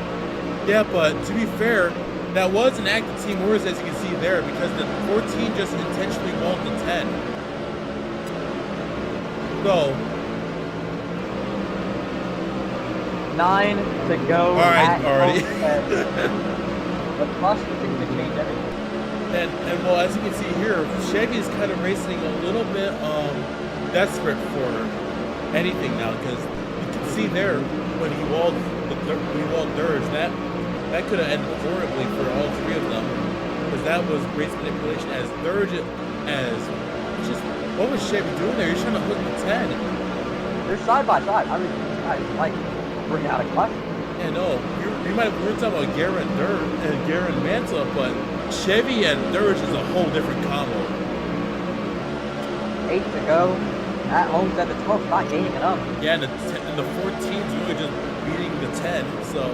[SPEAKER 2] Yeah, but to be fair, that was an act of team words, as you can see there, because the 14 just intentionally walled the 10. So
[SPEAKER 1] 9 to go.
[SPEAKER 2] All right, already.
[SPEAKER 1] The plus is going to change everything.
[SPEAKER 2] And well, as you can see here, Chevy's kind of racing a little bit desperate for anything now, because you can see there when he walled Dirge, that could have ended horribly for all 3 of them, because that was race manipulation. As Dirge, what was Chevy doing there? He's trying to hook the 10.
[SPEAKER 1] They're side by side. I mean, I like bring out a caution.
[SPEAKER 2] Yeah, no, we were talking about Garen and Garen Manta, but Chevy and Dirge is a whole different combo.
[SPEAKER 1] 8 to go. At Homestead, the 12's not gaining enough.
[SPEAKER 2] Yeah, and the 14's really just beating the 10, so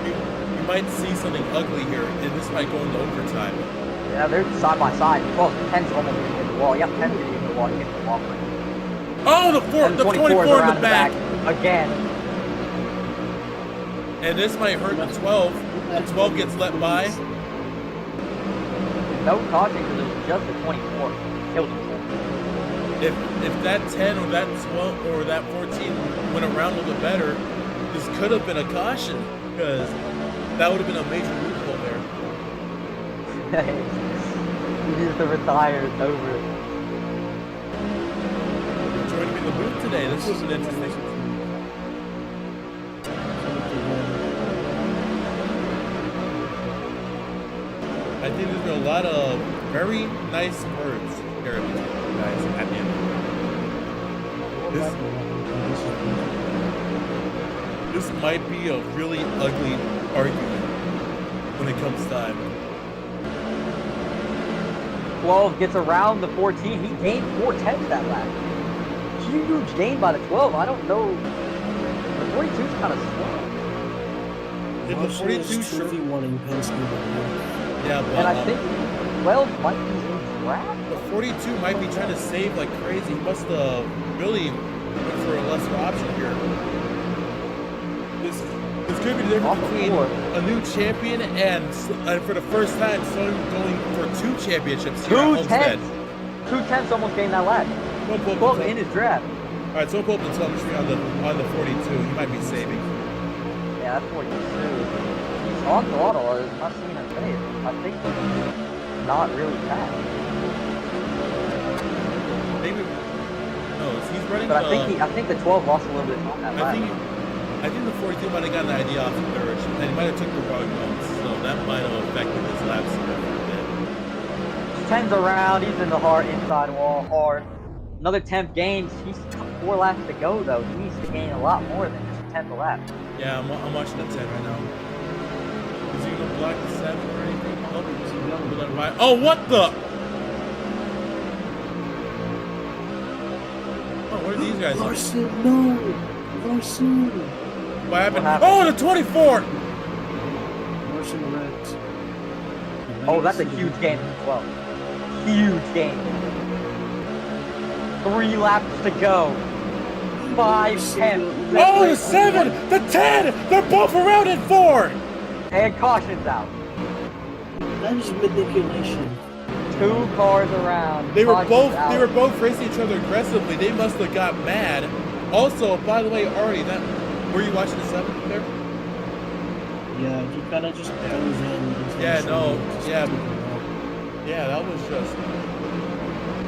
[SPEAKER 2] you might see something ugly here, and this might go into overtime.
[SPEAKER 1] Yeah, they're side by side. 12, 10's almost going to hit the wall. Yeah, 10's going to hit the wall. Hit the wall.
[SPEAKER 2] Oh, the 24 in the back.
[SPEAKER 1] Again.
[SPEAKER 2] And this might hurt the 12. The 12 gets let by.
[SPEAKER 1] No caution because it was just the 24. Killed him.
[SPEAKER 2] if that 10 or that 12 or that 14 went around a little bit better, this could have been a caution because that would have been a major loophole there.
[SPEAKER 1] He needs to retire. It's over.
[SPEAKER 2] Joining me in the booth today. This was an interesting. I think there's been a lot of very nice words here, guys, at the end. This might be a really ugly argument when it comes time.
[SPEAKER 1] 12 gets around the 14. He gained 4/10 that lap. Huge gain by the 12. I don't know. The 42 is kind of slow.
[SPEAKER 2] Did the 42 sure? Yeah, but
[SPEAKER 1] And I think 12 might be in draft.
[SPEAKER 2] the 42 might be trying to save like crazy. He must have really went for a lesser option here. This could be the difference between a new champion and for the first time someone going for 2 championships here at Homestead.
[SPEAKER 1] 2/10 almost gained that lap. 12 in his draft.
[SPEAKER 2] All right, so pull up the telemetry on the 42. He might be saving.
[SPEAKER 1] Yeah, that's 42. He's on throttle. I'm not seeing him face. I think he's not really fast.
[SPEAKER 2] Maybe no, he's running.
[SPEAKER 1] But I think the 12 lost a little bit on that lap.
[SPEAKER 2] I think the 42 might have gotten the idea off the third, and he might have took the wrong notes, so that might have affected his laps a bit.
[SPEAKER 1] 10's around. He's in the hard inside wall hard. Another 10th gain. He's 4 laps to go though. He needs to gain a lot more than just a 10th lap.
[SPEAKER 2] Yeah, I'm watching the 10 right now. Is he gonna block the 7 or anything? Oh, what the? Oh, what are these guys?
[SPEAKER 3] Larson, no! Larson!
[SPEAKER 2] What happened?
[SPEAKER 1] What happened?
[SPEAKER 2] Oh, the 24!
[SPEAKER 3] Larson wrecked.
[SPEAKER 1] Oh, that's a huge gain as well. Huge gain. 3 laps to go. 5, 10.
[SPEAKER 2] Oh, the 7! The 10! They're both around in 4!
[SPEAKER 1] And caution's out.
[SPEAKER 3] That is manipulation.
[SPEAKER 1] 2 cars around.
[SPEAKER 2] They were
[SPEAKER 1] Caution's out.
[SPEAKER 2] both racing each other aggressively. They must have got mad. Also, by the way, Artie, were you watching the 7 there?
[SPEAKER 3] Yeah, he kind of just goes in.
[SPEAKER 2] Yeah, no, yeah, yeah, that was just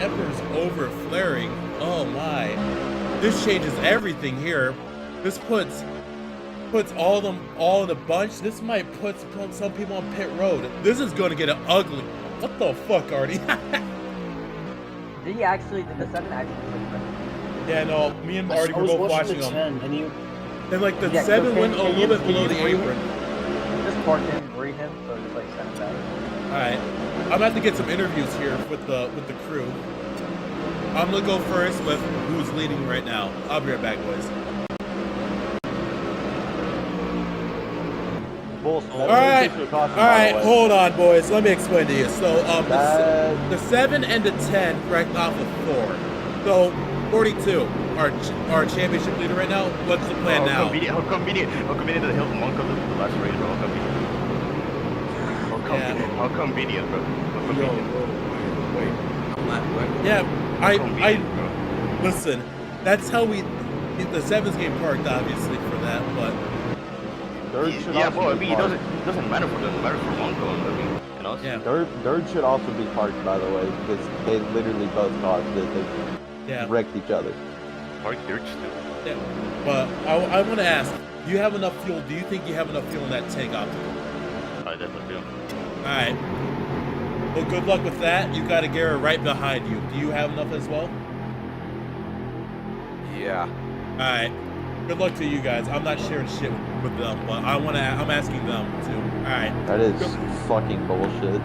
[SPEAKER 2] Emperor's over flaring. Oh my, this changes everything here. This puts all in a bunch. This might put some people on pit road. This is going to get ugly. What the fuck, Artie?
[SPEAKER 1] Did the 7 actually?
[SPEAKER 2] Yeah, no, me and Artie were both watching them. And like the
[SPEAKER 1] Yeah,
[SPEAKER 2] 7
[SPEAKER 1] so
[SPEAKER 2] went a little bit
[SPEAKER 1] can
[SPEAKER 2] below
[SPEAKER 1] you
[SPEAKER 2] the
[SPEAKER 1] read
[SPEAKER 2] apron.
[SPEAKER 1] Just park him, read him, so just like send him back.
[SPEAKER 2] Alright, I'm gonna have to get some interviews here with the crew. I'm gonna go first with who's leading right now. I'll be right back, boys. Alright, hold on, boys. Let me explain to you. So, the 7 and the 10 right off of 4. So, 42, our championship leader right now. What's the plan now?
[SPEAKER 4] How convenient that Hilton won't come to the last race, bro. How convenient, bro. How convenient.
[SPEAKER 7] Wait. I'm not right.
[SPEAKER 2] Yeah, I
[SPEAKER 4] Bro.
[SPEAKER 2] listen. That's how the 7's game parked, obviously, for that, but.
[SPEAKER 4] Yeah, but I mean, it doesn't matter for them. It matters for Monco. I mean, you know.
[SPEAKER 2] Yeah.
[SPEAKER 8] Dirt should also be parked, by the way, because they literally both caused it. They wrecked each other.
[SPEAKER 4] Park dirt still.
[SPEAKER 2] Yeah. But I want to ask, do you have enough fuel? Do you think you have enough fuel in that tank optical?
[SPEAKER 4] I definitely do.
[SPEAKER 2] All right. Well, good luck with that. You got a Gara right behind you. Do you have enough as well?
[SPEAKER 7] Yeah.
[SPEAKER 2] All right. Good luck to you guys. I'm not sharing shit with them, but I'm asking them too. All right.
[SPEAKER 8] That is fucking bullshit.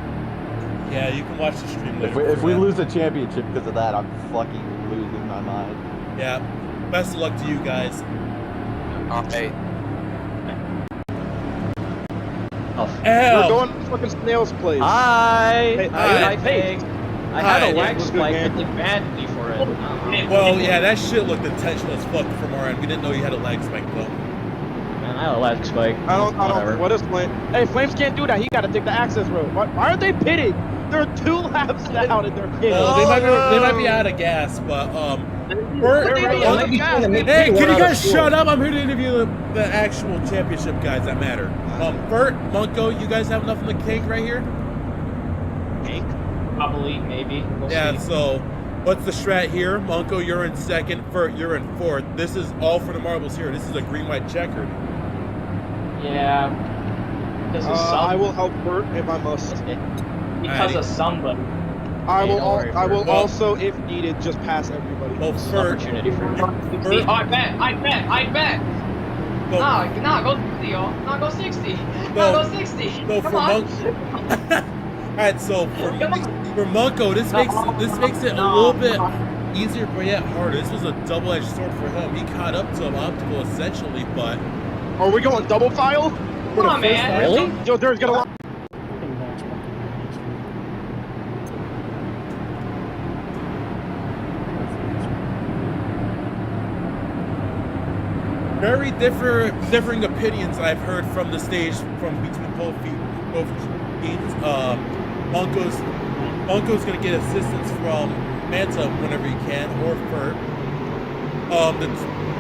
[SPEAKER 2] Yeah, you can watch the stream later.
[SPEAKER 8] If we lose a championship because of that, I'm fucking losing my mind.
[SPEAKER 2] Yeah. Best of luck to you guys.
[SPEAKER 7] Okay.
[SPEAKER 5] We're going to fucking snail's place.
[SPEAKER 4] Hi.
[SPEAKER 2] Hi.
[SPEAKER 4] I had
[SPEAKER 2] Hi.
[SPEAKER 4] a lag spike, but they banned me for it.
[SPEAKER 2] Well, yeah, that shit looked intentional as fuck from our end. We didn't know you had a lag spike though.
[SPEAKER 4] Man, I had a lag spike.
[SPEAKER 5] I don't. What is Flame? Hey, Flames can't do that. He got to take the access road. Why are they pitting? They're 2 laps down and they're pissed.
[SPEAKER 2] Well, they might be out of gas, but hey, can you guys shut up? I'm here to interview the actual championship guys that matter. Bert, Munko, you guys have enough in the cake right here?
[SPEAKER 5] Cake?
[SPEAKER 3] Probably, maybe. We'll see.
[SPEAKER 2] So what's the strat here? Munko, you're in second. Bert, you're in fourth. This is all for the marbles here. This is a green-white checkered.
[SPEAKER 3] Yeah. Because of
[SPEAKER 5] I will help Bert if I must.
[SPEAKER 3] Because of somebody.
[SPEAKER 5] I will also, if needed, just pass everybody.
[SPEAKER 2] Well, Bert,
[SPEAKER 3] Opportunity for I bet.
[SPEAKER 2] Well,
[SPEAKER 3] Nah, go 60, y'all. Nah, go 60.
[SPEAKER 2] Well,
[SPEAKER 3] Nah, go 60.
[SPEAKER 2] So
[SPEAKER 3] Come
[SPEAKER 2] for
[SPEAKER 3] on.
[SPEAKER 2] Alright, so for Munko, this makes it a little bit easier, but yet harder. This was a double-edged sword for him. He caught up to him optical essentially, but
[SPEAKER 5] Are we going double file?
[SPEAKER 3] Come on, man.
[SPEAKER 2] Really?
[SPEAKER 5] Yo, there's gonna.
[SPEAKER 2] very differing opinions I've heard from the stage from between both teams. Munko's gonna get assistance from Manta whenever he can, or Furt. The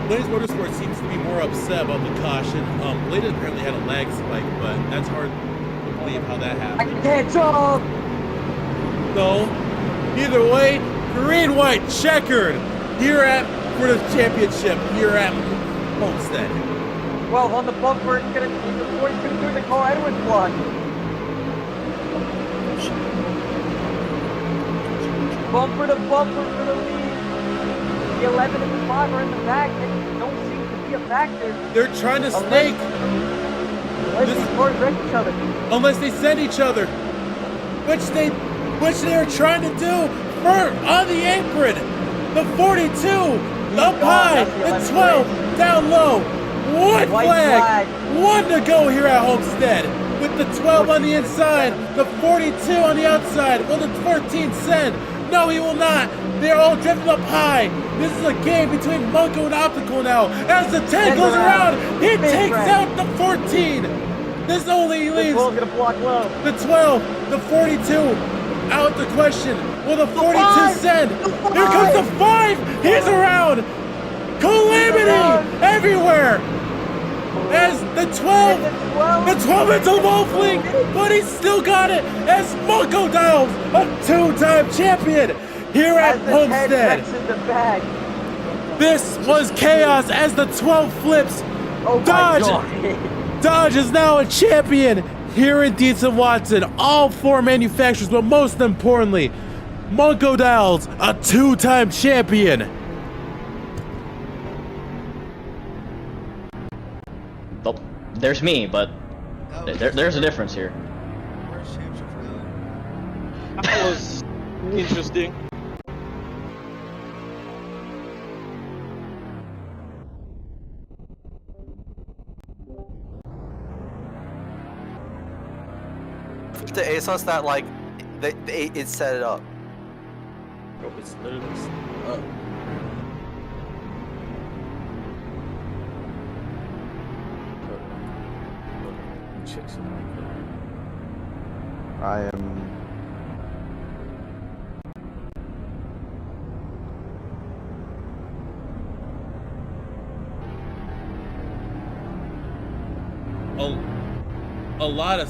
[SPEAKER 2] Blaze Motorsport seems to be more upset about the caution. Blade apparently had a lag spike, but that's hard to believe how that happened.
[SPEAKER 1] I can't jump!
[SPEAKER 2] So, either way, green-white checkered here for the championship here at Homestead.
[SPEAKER 1] Well, on the bumper, it's gonna be the 42 through the car Edwards block. Bumper to bumper for the lead. The 11 and the 5 are in the back, and don't seem to be a factor.
[SPEAKER 2] They're trying to snake.
[SPEAKER 1] Unless these cars wreck each other.
[SPEAKER 2] Unless they send each other, which they are trying to do. Bert on the apron, the 42 up high, the 12 down low. White flag. 1 to go here at Homestead. With the 12 on the inside, the 42 on the outside. Will the 14 send? No, he will not. They're all drifting up high. This is a game between Munko and Optical now. As the 10 goes around, he takes out the 14. This only leaves
[SPEAKER 1] The 12's gonna block low.
[SPEAKER 2] the 12, the 42 out the question. Will the 42 send? Here comes the 5. He's around. Calamity everywhere. As the 12 into Wolfling, but he still got it as Munko Dials, a 2-time champion here at Homestead. This was chaos as the 12 flips.
[SPEAKER 1] Oh
[SPEAKER 2] Dodge is now a champion here in Dietz & Watson. All 4 manufacturers, but most importantly, Munko Dials, a 2-time champion.
[SPEAKER 9] There's me, but there's a difference here.
[SPEAKER 6] Where's Hampshire for that?
[SPEAKER 5] That was interesting.
[SPEAKER 7] The ASOS that like it set it up.
[SPEAKER 3] Oh, it's literally up.
[SPEAKER 8] I am.
[SPEAKER 2] A lot of.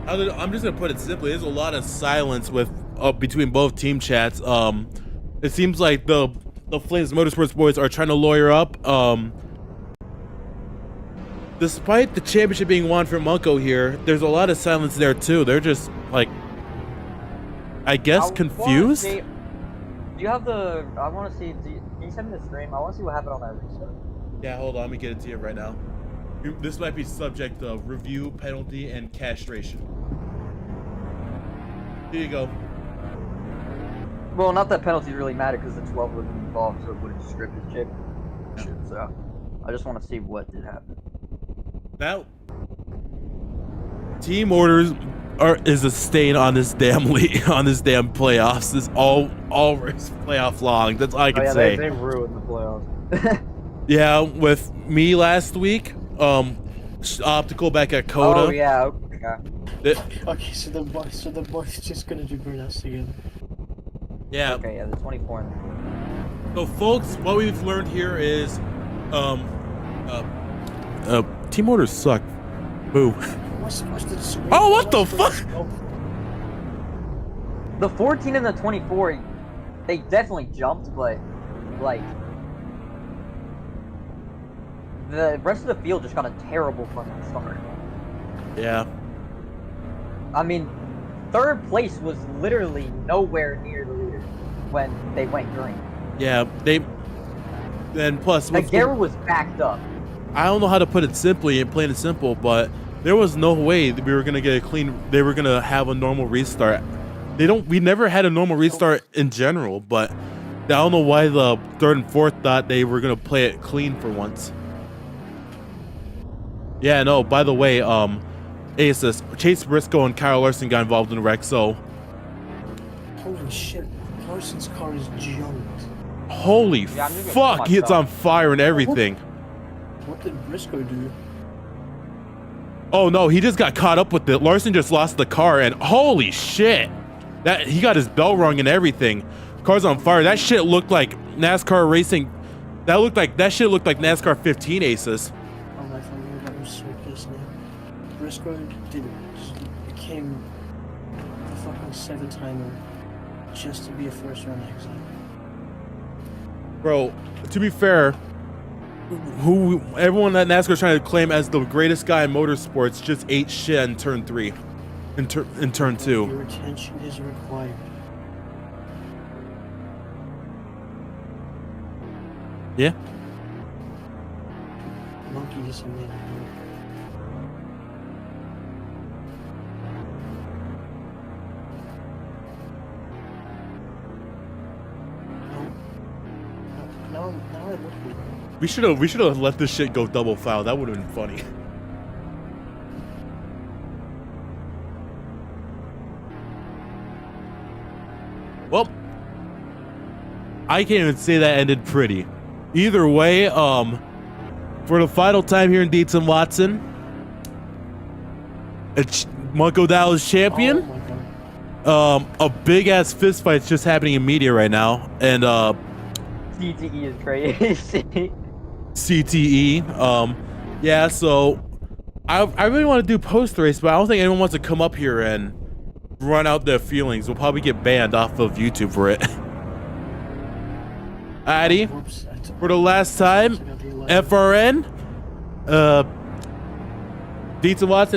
[SPEAKER 2] I'm just gonna put it simply. There's a lot of silence with between both team chats. It seems like the Flames Motorsports boys are trying to lawyer up. Despite the championship being won for Munko here, there's a lot of silence there too. They're just like, I guess, confused.
[SPEAKER 1] Do you have the? I want to see. Can you send me the stream? I want to see what happened on that restart.
[SPEAKER 2] Yeah, hold on. Let me get it to you right now. This might be subject to review, penalty, and castration. Here you go.
[SPEAKER 1] Well, not that penalties really matter because the 12 wasn't involved, so it would have stripped his chip. So I just want to see what did happen.
[SPEAKER 2] Now, team orders is a stain on this damn league, on this damn playoffs. This all race playoff long. That's all I can say.
[SPEAKER 1] They ruined the playoffs.
[SPEAKER 2] Yeah, with me last week, Optical back at Coda.
[SPEAKER 1] Oh yeah. Okay.
[SPEAKER 3] Okay, so the boys just gonna do burnouts together.
[SPEAKER 2] Yeah.
[SPEAKER 1] Okay, yeah, the 24 and
[SPEAKER 2] So, folks, what we've learned here is, team orders suck. Boo. Oh, what the fuck?
[SPEAKER 1] the 14 and the 24, they definitely jumped, but like the rest of the field just got a terrible fucking start.
[SPEAKER 2] Yeah.
[SPEAKER 1] I mean, third place was literally nowhere near the leader when they went green.
[SPEAKER 2] Yeah, then plus
[SPEAKER 1] The gear was backed up.
[SPEAKER 2] I don't know how to put it simply and plain and simple, but there was no way that we were gonna get a clean. They were gonna have a normal restart. We never had a normal restart in general, but I don't know why the third and fourth thought they were gonna play it clean for once. Yeah, no. By the way, Asus, Chase Briscoe and Kyle Larson got involved in the wreck. So,
[SPEAKER 3] holy shit, Larson's car is junked.
[SPEAKER 2] Holy fuck, it's on fire and everything.
[SPEAKER 3] What did Briscoe do?
[SPEAKER 2] Oh no, he just got caught up with it. Larson just lost the car, and holy shit, that he got his bell rung and everything. Car's on fire. That shit looked like NASCAR racing. That shit looked like NASCAR 15 Aces.
[SPEAKER 3] Oh my god, I'm so pissed now. Briscoe became a fucking 7-timer just to be a first-round exit.
[SPEAKER 2] Bro, to be fair, everyone that NASCAR is trying to claim as the greatest guy in motorsports just ate shit in turn 3, in turn 2.
[SPEAKER 3] Your attention is required.
[SPEAKER 2] Yeah.
[SPEAKER 3] Monkey just made it. Now I look at it.
[SPEAKER 2] We should have let this shit go double foul. That would have been funny. Well, I can't even say that ended pretty. Either way, for the final time here in Dietz and Watson, it's Monko Dow is champion.
[SPEAKER 3] Oh my god.
[SPEAKER 2] A big ass fist fight's just happening in media right now, and
[SPEAKER 1] CTE is crazy.
[SPEAKER 2] CTE. Yeah, so I really want to do post race, but I don't think anyone wants to come up here and run out their feelings. We'll probably get banned off of YouTube for it. Alrighty, for the last time, FRN, Dietz and Watson.